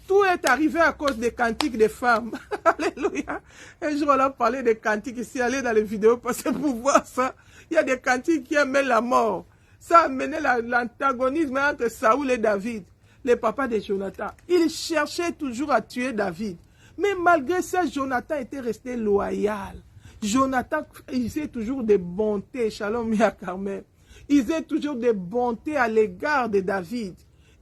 Tout est arrivé à cause des cantiques des femmes. Alléluia. Un jour, on a parlé des cantiques ici. Allez dans les vidéos pour voir ça. Il y a des cantiques qui amènent la mort. Ça a amené l'antagonisme entre Saoul et David, le papa de Jonathan. Il cherchait toujours à tuer David. Mais malgré ça, Jonathan était resté loyal. Jonathan, il faisait toujours des bontés. Shalom, Mia Carmel. Il faisait toujours des bontés à l'égard de David.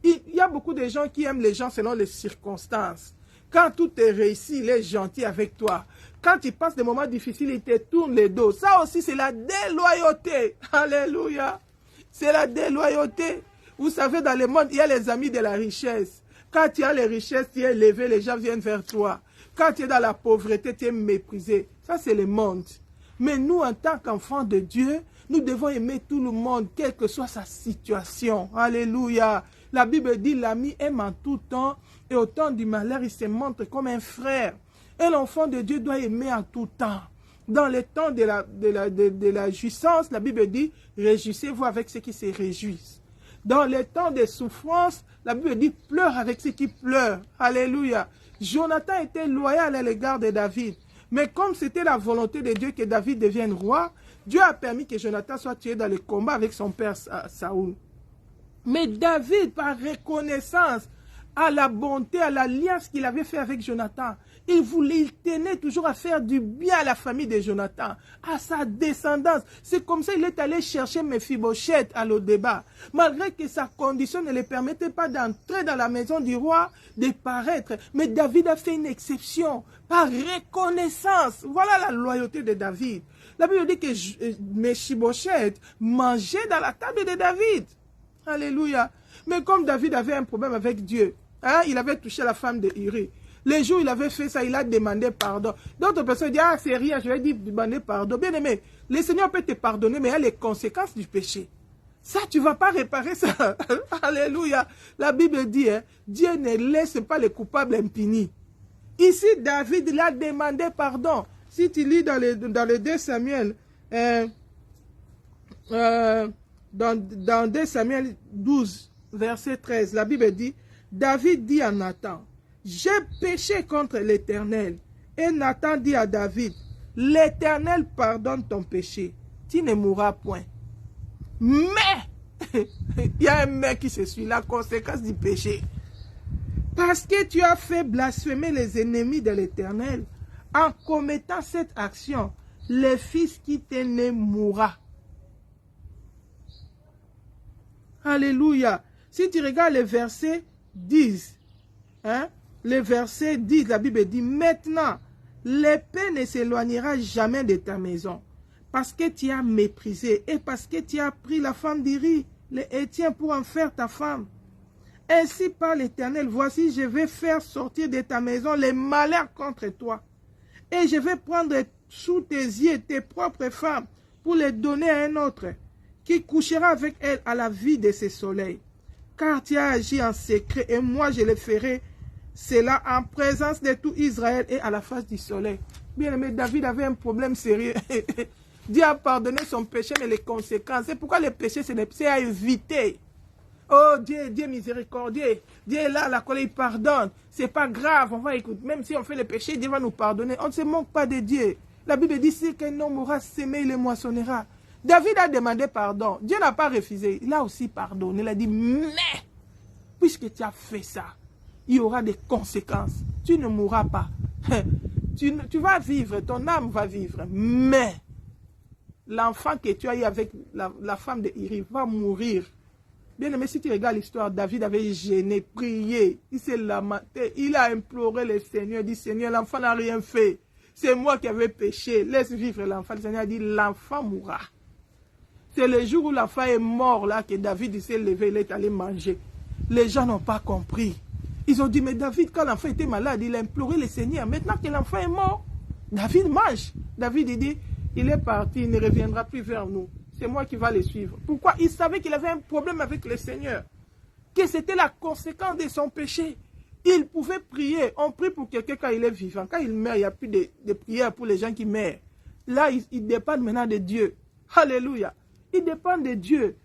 Il y a beaucoup de gens qui aiment les gens selon les circonstances. Quand tout est réussi, il est gentil avec toi. Quand il passe des moments difficiles, il te tourne le dos. Ça aussi, c'est la déloyauté. Alléluia. C'est la déloyauté. Vous savez, dans le monde, il y a les amis de la richesse. Quand tu as les richesses, tu es élevé, les gens viennent vers toi. Quand tu es dans la pauvreté, tu es méprisé. Ça, c'est le monde. Mais nous, en tant qu'enfants de Dieu, nous devons aimer tout le monde, quelle que soit sa situation. Alléluia. La Bible dit, l'ami aime en tout temps, et au temps du malheur, il se montre comme un frère. Et l'enfant de Dieu doit aimer en tout temps. Dans le temps de la jouissance, la Bible dit, réjouissez-vous avec ceux qui se réjouissent. Dans les temps de souffrance, la Bible dit, pleure avec ceux qui pleurent. Alléluia. Jonathan était loyal à l'égard de David. Mais comme c'était la volonté de Dieu que David devienne roi, Dieu a permis que Jonathan soit tué dans le combat avec son père Saoul. Mais David, par reconnaissance à la bonté, à l'alliance qu'il avait fait avec Jonathan, il tenait toujours à faire du bien à la famille de Jonathan, à sa descendance. C'est comme ça qu'il est allé chercher Mephibosheth à Lo-débat. Malgré que sa condition ne lui permettait pas d'entrer dans la maison du roi, de paraître. Mais David a fait une exception, par reconnaissance. Voilà la loyauté de David. La Bible dit que Mephibosheth mangeait dans la table de David. Alléluia. Mais comme David avait un problème avec Dieu, hein, il avait touché la femme de Uri. Les jours où il avait fait ça, il a demandé pardon. D'autres personnes disent, ah, c'est rien, je vais dire demander pardon. Bien aimé, le Seigneur peut te pardonner, mais il y a les conséquences du péché. Ça, tu ne vas pas réparer ça. Alléluia. La Bible dit, hein, Dieu ne laisse pas les coupables impunis. Ici, David, il a demandé pardon. Si tu lis dans le 2 Samuel, dans 2 Samuel 12, verset 13, la Bible dit, David dit à Nathan, j'ai péché contre l'Éternel. Et Nathan dit à David, l'Éternel pardonne ton péché, tu ne mourras point. Mais, il y a un mais qui se suit, la conséquence du péché. Parce que tu as fait blasphémer les ennemis de l'Éternel, en commettant cette action, le fils qui t'est né mourra. Alléluia. Si tu regardes le verset 10, hein, le verset 10, la Bible dit, maintenant, l'épée ne s'éloignera jamais de ta maison, parce que tu as méprisé et parce que tu as pris la femme d'Iri, les Hétiens, pour en faire ta femme. Ainsi par l'Éternel, voici, je vais faire sortir de ta maison les malheurs contre toi. Et je vais prendre sous tes yeux tes propres femmes pour les donner à un autre, qui couchera avec elle à la vie de ses soleils. Car tu as agi en secret, et moi je le ferai, cela en présence de tout Israël et à la face du soleil. Bien aimé, David avait un problème sérieux. Dieu a pardonné son péché, mais les conséquences, c'est pourquoi le péché, c'est à éviter. Oh Dieu, Dieu miséricordieux, Dieu est là, la colère, il pardonne. C'est pas grave, on va écouter. Même si on fait le péché, Dieu va nous pardonner. On ne se moque pas de Dieu. La Bible dit, si qu'un homme aura sémé, il le moissonnera. David a demandé pardon. Dieu n'a pas refusé. Il a aussi pardonné. Il a dit, mais, puisque tu as fait ça, il y aura des conséquences. Tu ne mourras pas. Tu vas vivre, ton âme va vivre. Mais, l'enfant que tu as eu avec la femme de Iri va mourir. Bien aimé, si tu regardes l'histoire, David avait gêné, prié, il s'est lamenté, il a imploré le Seigneur, il dit, Seigneur, l'enfant n'a rien fait. C'est moi qui avais péché, laisse vivre l'enfant. Le Seigneur a dit, l'enfant mourra. C'est le jour où l'enfant est mort là que David s'est levé, il est allé manger. Les gens n'ont pas compris. Ils ont dit, mais David, quand l'enfant était malade, il a imploré le Seigneur. Maintenant que l'enfant est mort, David mange. David, il dit, il est parti, il ne reviendra plus vers nous. C'est moi qui va le suivre. Pourquoi? Il savait qu'il avait un problème avec le Seigneur. Que c'était la conséquence de son péché. Il pouvait prier. On prie pour quelqu'un quand il est vivant. Quand il meurt, il n'y a plus de prière pour les gens qui meurent. Là, il dépend maintenant de Dieu. Alléluia. Il dépend de Dieu.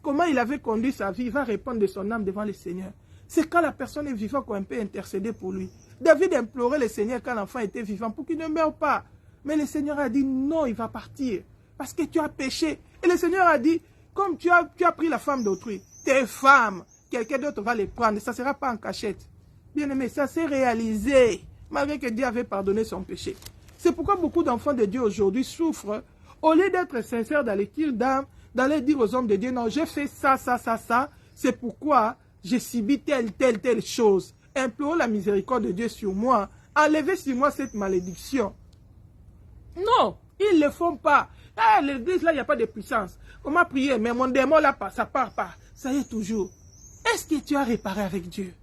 Comment il avait conduit sa vie, il va répondre de son âme devant le Seigneur. C'est quand la personne est vivante qu'on peut intercéder pour lui. David implorait le Seigneur quand l'enfant était vivant pour qu'il ne meure pas. Mais le Seigneur a dit non, il va partir. Parce que tu as péché. Et le Seigneur a dit, comme tu as pris la femme d'autrui, tes femmes, quelqu'un d'autre va les prendre. Ça ne sera pas en cachette. Bien aimé, ça s'est réalisé. Malgré que Dieu avait pardonné son péché. C'est pourquoi beaucoup d'enfants de Dieu aujourd'hui souffrent. Au lieu d'être sincères dans les tirs d'âme, d'aller dire aux hommes de Dieu, non, j'ai fait ça. C'est pourquoi j'ai subi telle chose. Implore la miséricorde de Dieu sur moi. Enlevez sur moi cette malédiction. Non, ils ne le font pas. Ah, l'église là, il n'y a pas de puissance. On m'a prié, mais mon démon là, ça part pas. Ça y est toujours. Est-ce que tu as réparé avec Dieu?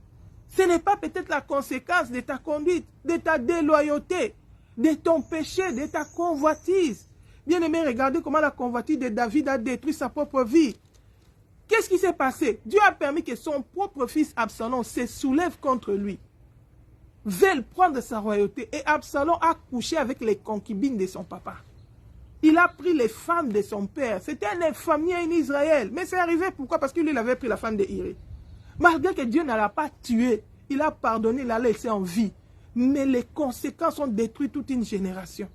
Ce n'est pas peut-être la conséquence de ta conduite, de ta déloyauté, de ton péché, de ta convoitise. Bien aimé, regardez comment la convoitise de David a détruit sa propre vie. Qu'est-ce qui s'est passé? Dieu a permis que son propre fils Absalom se soulève contre lui. Veulent prendre sa royauté. Et Absalom a couché avec les concubines de son papa. Il a pris les femmes de son père. C'était un infamier en Israël. Mais c'est arrivé pourquoi? Parce qu'il avait pris la femme de Iri. Malgré que Dieu ne l'a pas tué, il a pardonné, il l'a laissé en vie. Mais les conséquences ont détruit toute une génération.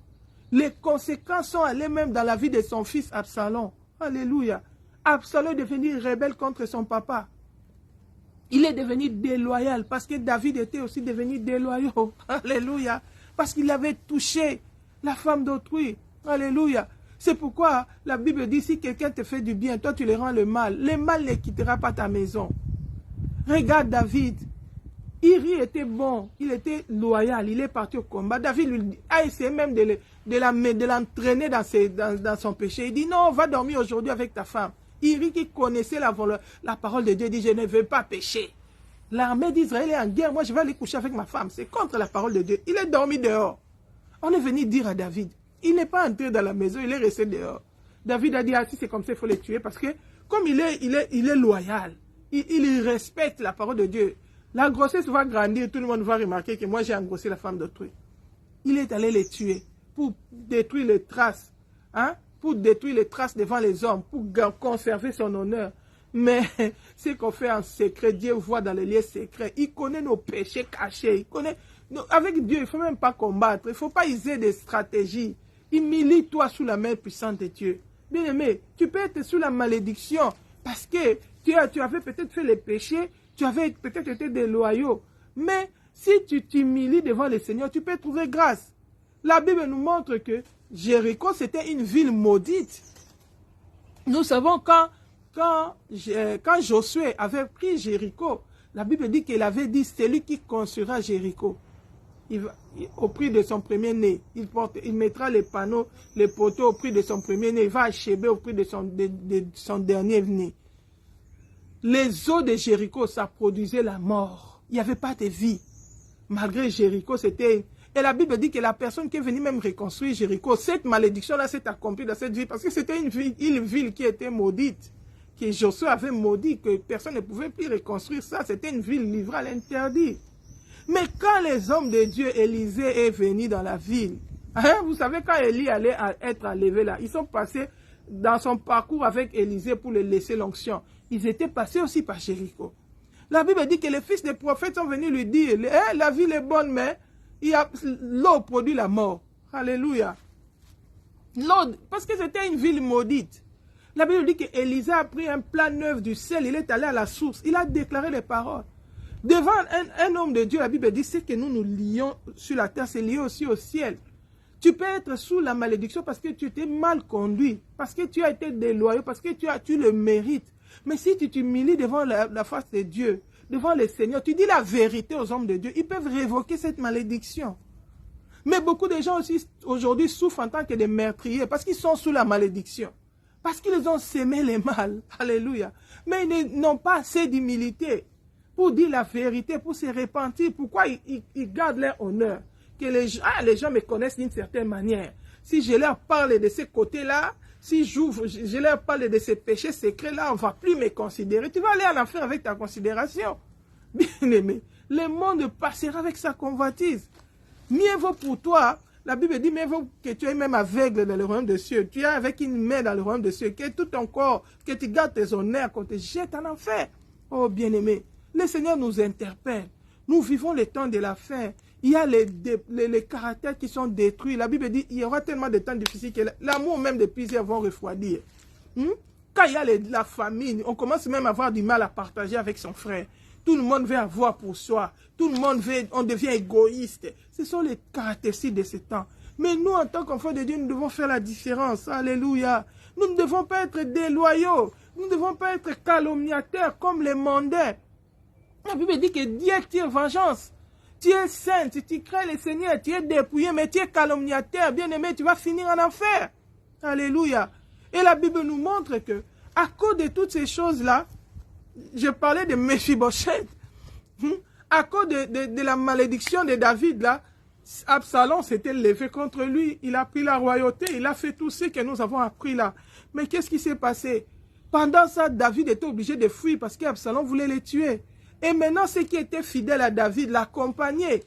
Les conséquences sont allées même dans la vie de son fils Absalom. Alléluia. Absalom est devenu rebelle contre son papa. Il est devenu déloyal parce que David était aussi devenu déloyal. Alléluia. Parce qu'il avait touché la femme d'autrui. Alléluia. C'est pourquoi la Bible dit, si quelqu'un te fait du bien, toi tu le rends le mal ne quittera pas ta maison. Regarde David. Iri était bon, il était loyal, il est parti au combat. David lui a essayé même de l'entraîner dans son péché. Il dit, non, va dormir aujourd'hui avec ta femme. Iri qui connaissait la parole de Dieu dit, je ne veux pas pécher. L'armée d'Israël est en guerre, moi je vais aller coucher avec ma femme. C'est contre la parole de Dieu. Il est dormi dehors. On est venu dire à David, il n'est pas entré dans la maison, il est resté dehors. David a dit, ah si c'est comme ça, il faut le tuer parce que comme il est loyal, il respecte la parole de Dieu. La grossesse va grandir, tout le monde va remarquer que moi j'ai engrossé la femme d'autrui. Il est allé les tuer pour détruire les traces, pour détruire les traces devant les hommes, pour conserver son honneur. Mais ce qu'on fait en secret, Dieu voit dans les lieux secrets. Il connaît nos péchés cachés. Il connaît... Avec Dieu, il ne faut même pas combattre. Il ne faut pas user des stratégies. Humilie-toi sous la main puissante de Dieu. Bien aimé, tu peux être sous la malédiction parce que tu avais peut-être fait les péchés, tu avais peut-être été déloyaux. Mais si tu t'humilies devant le Seigneur, tu peux trouver grâce. La Bible nous montre que Jéricho, c'était une ville maudite. Nous savons quand Josué avait pris Jéricho, la Bible dit qu'il avait dit, c'est lui qui construira Jéricho. Au prix de son premier-né, il mettra les panneaux, les poteaux au prix de son premier-né, il va achever au prix de son dernier-né. Les eaux de Jéricho, ça produisait la mort. Il n'y avait pas de vie. Malgré Jéricho, c'était... Et la Bible dit que la personne qui est venue même reconstruire Jéricho, cette malédiction-là s'est accomplie dans cette ville parce que c'était une ville qui était maudite, que Josué avait maudit, que personne ne pouvait plus reconstruire ça. C'était une ville livrée à l'interdit. Mais quand les hommes de Dieu, Élisée est venu dans la ville, vous savez, quand Élie allait être enlevé là, ils sont passés dans son parcours avec Élisée pour le laisser l'onction. Ils étaient passés aussi par Jéricho. La Bible dit que les fils des prophètes sont venus lui dire, la ville est bonne, mais l'eau produit la mort. Alléluia. Parce que c'était une ville maudite. La Bible dit qu'Élisa a pris un plat neuf du sel, il est allé à la source, il a déclaré les paroles. Devant un homme de Dieu, la Bible dit, c'est que nous nous lions sur la terre, c'est lié aussi au ciel. Tu peux être sous la malédiction parce que tu étais mal conduit, parce que tu as été déloyal, parce que tu le mérites. Mais si tu t'humilies devant la face de Dieu, devant le Seigneur, tu dis la vérité aux hommes de Dieu, ils peuvent révoquer cette malédiction. Mais beaucoup de gens aussi aujourd'hui souffrent en tant que des meurtriers parce qu'ils sont sous la malédiction. Parce qu'ils ont sémé les mal. Alléluia. Mais ils n'ont pas assez d'humilité pour dire la vérité, pour se repentir. Pourquoi ils gardent leur honneur? Que les gens me connaissent d'une certaine manière. Si je leur parle de ce côté-là, si je leur parle de ces péchés secrets-là, on ne va plus me considérer. Tu vas aller en enfer avec ta considération. Bien aimé, le monde passera avec sa convoitise. Mieux vaut pour toi, la Bible dit, mieux vaut que tu es même aveugle dans le royaume des cieux. Tu es avec une main dans le royaume des cieux, que tout ton corps, que tu gardes tes honneurs, qu'on te jette en enfer. Oh bien-aimé, le Seigneur nous interpelle. Nous vivons les temps de la fin. Il y a les caractères qui sont détruits. La Bible dit, il y aura tellement de temps difficiles que l'amour même des plusieurs vont refroidir. Quand il y a la famine, on commence même à avoir du mal à partager avec son frère. Tout le monde veut avoir pour soi. Tout le monde veut, on devient égoïste. Ce sont les caractéristiques de ce temps. Mais nous, en tant qu'enfants de Dieu, nous devons faire la différence. Alléluia. Nous ne devons pas être déloyaux. Nous ne devons pas être calomniateurs comme les mondains. La Bible dit que Dieu tire vengeance. Tu es saint, tu crées le Seigneur, tu es dépouillé, mais tu es calomniateur. Bien-aimé, tu vas finir en enfer. Alléluia. Et la Bible nous montre que, à cause de toutes ces choses-là, je parlais de Méphibosheth. À cause de la malédiction de David, là, Absalom s'était levé contre lui. Il a pris la royauté. Il a fait tout ce que nous avons appris là. Mais qu'est-ce qui s'est passé? Pendant ça, David était obligé de fuir parce qu'Absalom voulait le tuer. Et maintenant, ceux qui étaient fidèles à David l'accompagnaient.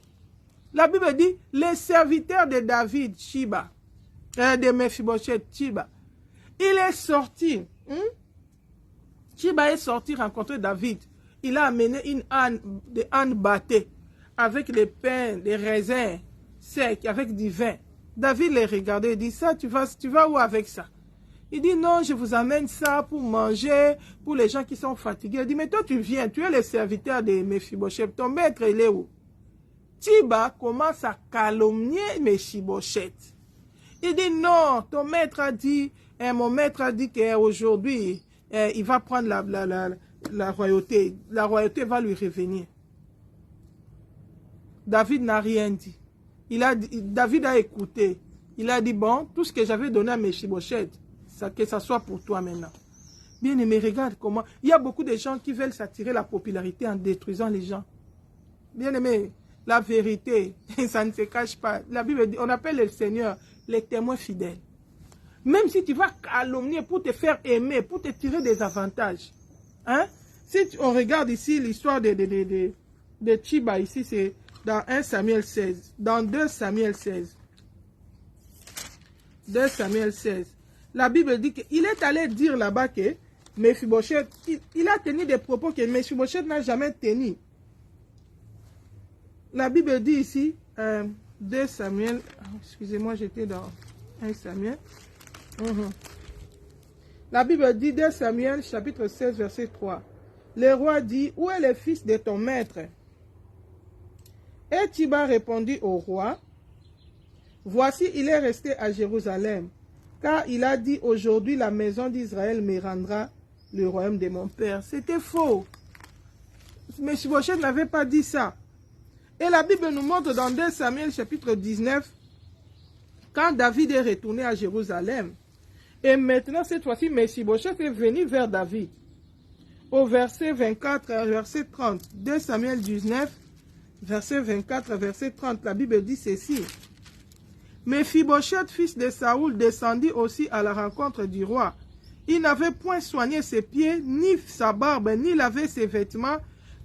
La Bible dit, les serviteurs de David, de Méphibosheth, Chiba, il est sorti. Chiba est sorti rencontrer David. Il a amené une âne battée avec des pains, des raisins secs, avec du vin. David les regardait et dit, ça, tu vas où avec ça? Il dit, non, je vous amène ça pour manger, pour les gens qui sont fatigués. Il dit, mais toi, tu viens, tu es le serviteur de Méphibosheth. Ton maître, il est où? Chiba commence à calomnier Méphibosheth. Il dit, non, ton maître a dit, mon maître a dit qu'aujourd'hui, il va prendre la royauté. La royauté va lui revenir. David n'a rien dit. David a écouté. Il a dit, bon, tout ce que j'avais donné à Méphibosheth, que ça soit pour toi maintenant. Bien aimé, regarde comment. Il y a beaucoup de gens qui veulent s'attirer la popularité en détruisant les gens. Bien aimé, la vérité, ça ne se cache pas. La Bible dit, on appelle le Seigneur les témoins fidèles. Même si tu vas calomnier pour te faire aimer, pour te tirer des avantages. Hein? Si on regarde ici l'histoire de Chiba, ici c'est dans 1 Samuel 16. Dans 2 Samuel 16. 2 Samuel 16. La Bible dit qu'il est allé dire là-bas que Méphibosheth, il a tenu des propos que Méphibosheth n'a jamais tenus. La Bible dit ici, 2 Samuel, excusez-moi, j'étais dans 1 Samuel. La Bible dit 2 Samuel, chapitre 16, verset 3. Le roi dit, où est le fils de ton maître? Et Chiba répondit au roi, voici, il est resté à Jérusalem. Car il a dit, aujourd'hui, la maison d'Israël me rendra le royaume de mon père. C'était faux. Méphibosheth n'avait pas dit ça. Et la Bible nous montre dans 2 Samuel chapitre 19, quand David est retourné à Jérusalem. Et maintenant, cette fois-ci, Méphibosheth est venu vers David. Au verset 24, verset 30. 2 Samuel 19, verset 24, verset 30. La Bible dit ceci. Méphibosheth, fils de Saoul, descendit aussi à la rencontre du roi. Il n'avait point soigné ses pieds, ni sa barbe, ni lavé ses vêtements,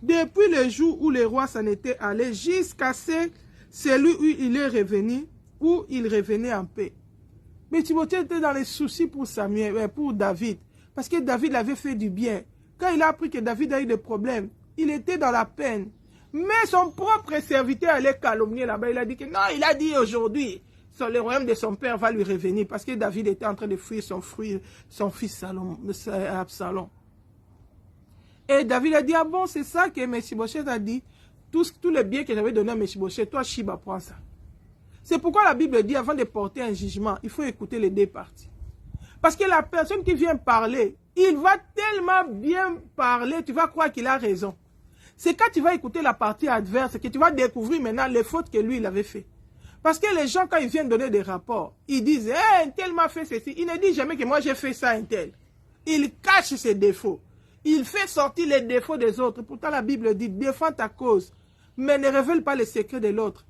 depuis le jour où le roi s'en était allé, jusqu'à celui où il est revenu, où il revenait en paix. Méphibosheth était dans les soucis pour David, parce que David avait fait du bien. Quand il a appris que David a eu des problèmes, il était dans la peine. Mais son propre serviteur allait calomnier là-bas. Il a dit que non, il a dit aujourd'hui. le royaume de son père va lui revenir parce que David était en train de fuir son fils Absalom. Et David a dit, ah bon, c'est ça que Mephibosheth a dit. Tous les biens que j'avais donné à Mephibosheth, toi, Shiba, prends ça. C'est pourquoi la Bible dit, avant de porter un jugement, il faut écouter les deux parties. Parce que la personne qui vient parler, il va tellement bien parler, tu vas croire qu'il a raison. C'est quand tu vas écouter la partie adverse que tu vas découvrir maintenant les fautes que lui, il avait fait. Parce que les gens, quand ils viennent donner des rapports, ils disent, eh, un tel m'a fait ceci. Il ne dit jamais que moi, j'ai fait ça, un tel. Il cache ses défauts. Il fait sortir les défauts des autres. Pourtant, la Bible dit, défends ta cause, mais ne révèle pas les secrets de l'autre.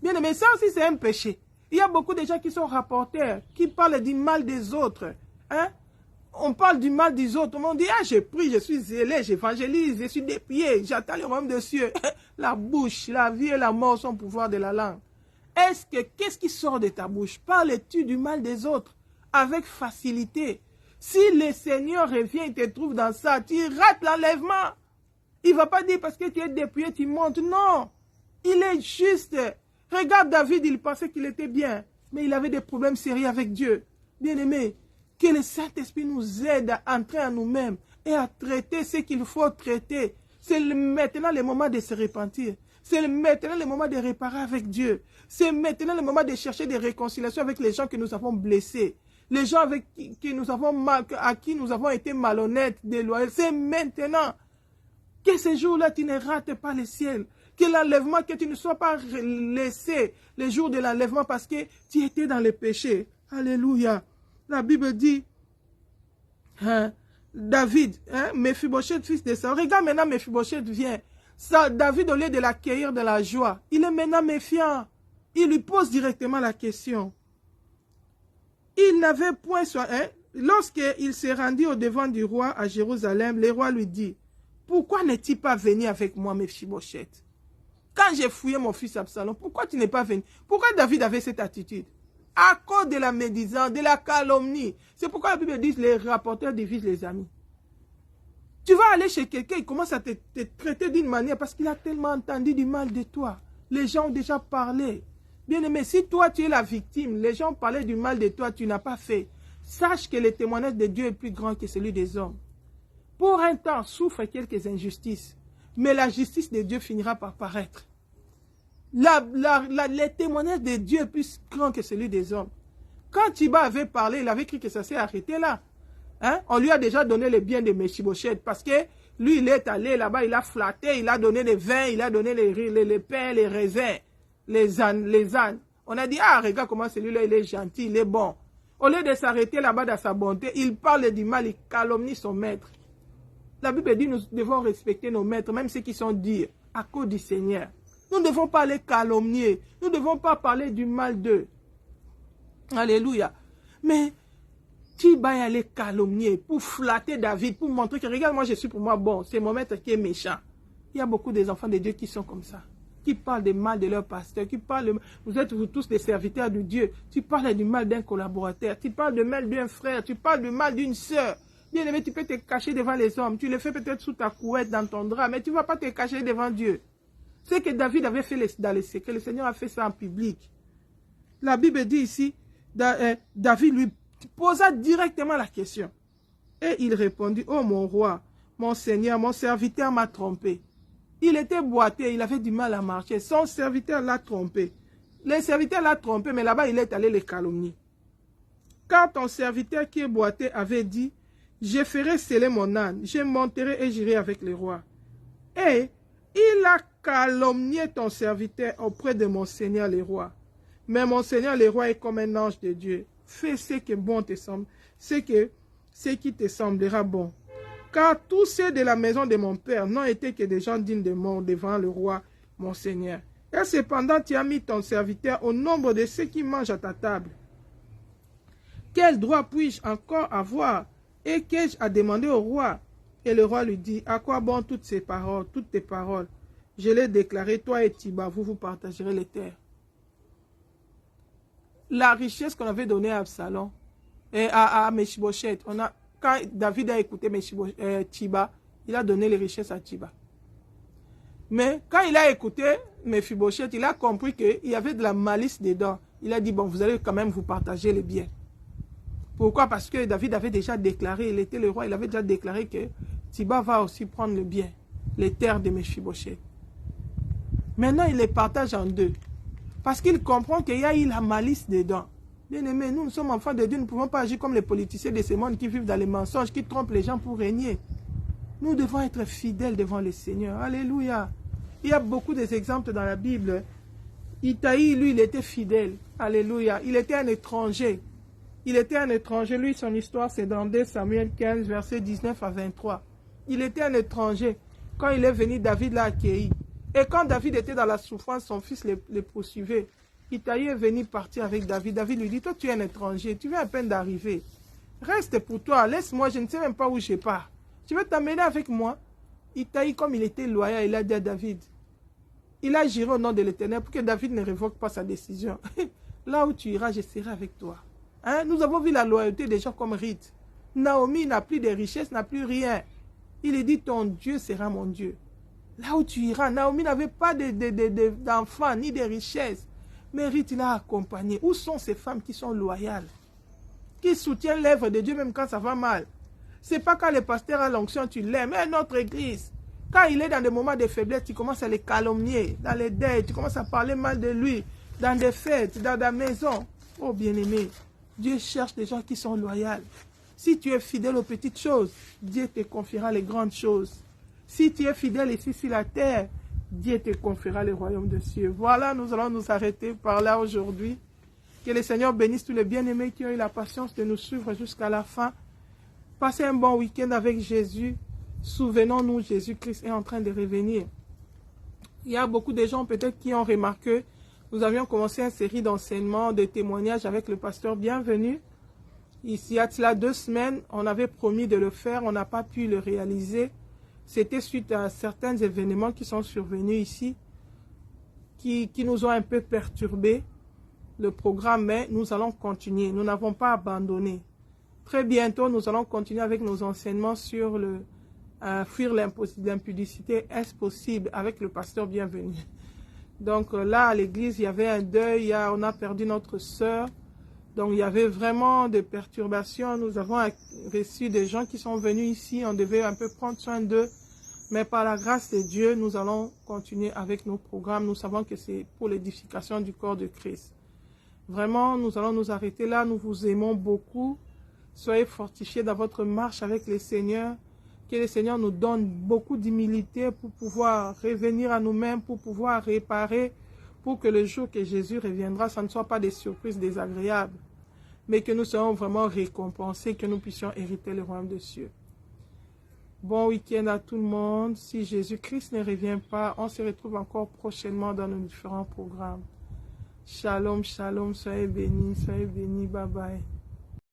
Bien, mais ça aussi, c'est un péché. Il y a beaucoup de gens qui sont rapporteurs, qui parlent du mal des autres. Hein? On parle du mal des autres. On dit, ah, je prie, je suis zélé, j'évangélise, je suis dépié, j'attends le royaume des cieux. La bouche, la vie et la mort sont au pouvoir de la langue. Qu'est-ce qui sort de ta bouche? Parles-tu du mal des autres avec facilité? Si le Seigneur revient et te trouve dans ça, tu rates l'enlèvement. Il ne va pas dire parce que tu es dépouillé, tu montes. Non, il est juste. Regarde David, il pensait qu'il était bien, mais il avait des problèmes sérieux avec Dieu. Bien-aimé, que le Saint-Esprit nous aide à entrer en nous-mêmes et à traiter ce qu'il faut traiter. C'est maintenant le moment de se repentir. C'est maintenant le moment de réparer avec Dieu. C'est maintenant le moment de chercher des réconciliations avec les gens que nous avons blessés. Les gens avec à qui nous avons été malhonnêtes, déloyaux. C'est maintenant. Que ce jour-là, tu ne rates pas le ciel. Que l'enlèvement, que tu ne sois pas laissé le jour de l'enlèvement parce que tu étais dans le péché. Alléluia. La Bible dit, hein, David, hein, Mephibosheth, fils de Saül. Regarde maintenant, Mephibosheth vient. Ça, David, au lieu de l'accueillir de la joie, il est maintenant méfiant. Il lui pose directement la question. Il n'avait point soin. Hein, lorsqu'il s'est rendu au devant du roi à Jérusalem, le roi lui dit, pourquoi n'es-tu pas venu avec moi, Mephibosheth? Quand j'ai fouillé mon fils Absalom, pourquoi tu n'es pas venu? Pourquoi David avait cette attitude? À cause de la médisance, de la calomnie. C'est pourquoi la Bible dit les rapporteurs divisent les amis. Tu vas aller chez quelqu'un, il commence à te traiter d'une manière parce qu'il a tellement entendu du mal de toi. Les gens ont déjà parlé. Bien-aimé, si toi tu es la victime, les gens parlaient du mal de toi, tu n'as pas fait. Sache que le témoignage de Dieu est plus grand que celui des hommes. Pour un temps, souffre quelques injustices, mais la justice de Dieu finira par paraître. Le témoignage de Dieu est plus grand que celui des hommes. Quand Tiba avait parlé, il avait cru que ça s'est arrêté là. Hein? On lui a déjà donné les biens de Mephibosheth parce que lui, il est allé là-bas, il a flatté, il a donné les vins, il a donné les pains, les raisins, les ânes. On a dit, ah, regarde comment celui-là, il est gentil, il est bon. Au lieu de s'arrêter là-bas dans sa bonté, il parle du mal, il calomnie son maître. La Bible dit, nous devons respecter nos maîtres, même ceux qui sont durs, à cause du Seigneur. Nous ne devons pas les calomnier. Nous ne devons pas parler du mal d'eux. Alléluia. Mais tu vas y aller calomnier pour flatter David, pour montrer que regarde, moi je suis pour moi bon. C'est mon maître qui est méchant. Il y a beaucoup des enfants de Dieu qui sont comme ça. Qui parlent du mal de leur pasteur. Qui parlent, vous êtes vous tous des serviteurs de Dieu. Tu parles du mal d'un collaborateur. Tu parles du mal d'un frère. Tu parles du mal d'une sœur. Bien aimé, tu peux te cacher devant les hommes. Tu le fais peut-être sous ta couette, dans ton drap. Mais tu ne vas pas te cacher devant Dieu. Ce que David avait fait dans les secrets, le Seigneur a fait ça en public. La Bible dit ici, David lui posa directement la question. Et il répondit, oh mon roi, mon Seigneur, mon serviteur m'a trompé. Il était boiteux, il avait du mal à marcher. Son serviteur l'a trompé. Le serviteur l'a trompé, mais là-bas, il est allé les calomnier. Car ton serviteur qui est boiteux avait dit, je ferai sceller mon âne, je monterai et j'irai avec le roi. Et il a calomnié ton serviteur auprès de mon Seigneur le roi. Mais mon Seigneur le roi est comme un ange de Dieu. Fais ce que bon te semble, ce qui te semblera bon. Car tous ceux de la maison de mon père n'ont été que des gens dignes de mort devant le roi, mon Seigneur. Et cependant, tu as mis ton serviteur au nombre de ceux qui mangent à ta table. Quel droit puis-je encore avoir? Et qu'ai-je à demander au roi? Et le roi lui dit, à quoi bon toutes ces paroles, toutes tes paroles? Je l'ai déclaré, toi et Tiba, vous partagerez les terres. La richesse qu'on avait donnée à Absalom et à Mephibosheth, quand David a écouté Tiba, il a donné les richesses à Tiba. Mais quand il a écouté Mephibosheth, il a compris qu'il y avait de la malice dedans. Il a dit, bon, vous allez quand même vous partager les biens. Pourquoi? Parce que David avait déjà déclaré, il était le roi, il avait déjà déclaré que Siba va aussi prendre le bien, les terres de Mephibosheth. Maintenant, il les partage en deux. Parce qu'il comprend qu'il y a eu la malice dedans. Bien aimé, nous sommes enfants de Dieu, nous ne pouvons pas agir comme les politiciens de ce monde qui vivent dans les mensonges, qui trompent les gens pour régner. Nous devons être fidèles devant le Seigneur. Alléluia. Il y a beaucoup d'exemples dans la Bible. Itaï, lui, il était fidèle. Alléluia. Il était un étranger. Il était un étranger. Lui, son histoire, c'est dans 2 Samuel 15, versets 19 à 23. Il était un étranger. Quand il est venu, David l'a accueilli. Et quand David était dans la souffrance, son fils le poursuivait. Itaï est venu partir avec David. David lui dit, toi, tu es un étranger. Tu viens à peine d'arriver. Reste pour toi. Laisse-moi. Je ne sais même pas où je pars. Tu veux t'amener avec moi? Itaï, comme il était loyal, il a dit à David, il a juré au nom de l'Éternel pour que David ne révoque pas sa décision. Là où tu iras, je serai avec toi. Hein? Nous avons vu la loyauté des gens comme Ruth. Naomi n'a plus de richesse, n'a plus rien. Il lui dit, ton Dieu sera mon Dieu. Là où tu iras, Naomi n'avait pas d'enfants ni de richesses. Mais Ruth, il l'a accompagné. Où sont ces femmes qui sont loyales? Qui soutiennent l'œuvre de Dieu même quand ça va mal? C'est pas quand le pasteur a l'onction, tu l'aimes. Mais notre église, quand il est dans des moments de faiblesse, tu commences à les calomnier. Dans les deuils, tu commences à parler mal de lui. Dans des fêtes, dans la maison. Oh bien-aimé, Dieu cherche des gens qui sont loyaux. Si tu es fidèle aux petites choses, Dieu te confiera les grandes choses. Si tu es fidèle ici sur la terre, Dieu te confiera le royaume des cieux. Voilà, nous allons nous arrêter par là aujourd'hui. Que le Seigneur bénisse tous les bien-aimés qui ont eu la patience de nous suivre jusqu'à la fin. Passez un bon week-end avec Jésus. Souvenons-nous, Jésus-Christ est en train de revenir. Il y a beaucoup de gens peut-être qui ont remarqué, nous avions commencé une série d'enseignements, de témoignages avec le pasteur Bienvenu. Ici, il y a 2 semaines, on avait promis de le faire, on n'a pas pu le réaliser. C'était suite à certains événements qui sont survenus ici, qui nous ont un peu perturbé le programme, mais nous allons continuer. Nous n'avons pas abandonné. Très bientôt, nous allons continuer avec nos enseignements sur fuir l'impudicité. Est-ce possible avec le pasteur Bienvenu? Donc là, à l'église, il y avait un deuil. On a perdu notre sœur. Donc il y avait vraiment des perturbations. Nous avons reçu des gens qui sont venus ici. On devait un peu prendre soin d'eux. Mais par la grâce de Dieu, nous allons continuer avec nos programmes. Nous savons que c'est pour l'édification du corps de Christ. Vraiment, nous allons nous arrêter là. Nous vous aimons beaucoup. Soyez fortifiés dans votre marche avec le Seigneur. Que le Seigneur nous donne beaucoup d'humilité pour pouvoir revenir à nous-mêmes, pour pouvoir réparer, pour que le jour que Jésus reviendra, ça ne soit pas des surprises désagréables, mais que nous soyons vraiment récompensés, que nous puissions hériter le royaume des cieux. Bon week-end à tout le monde. Si Jésus-Christ ne revient pas, on se retrouve encore prochainement dans nos différents programmes. Shalom, shalom, soyez bénis, bye bye.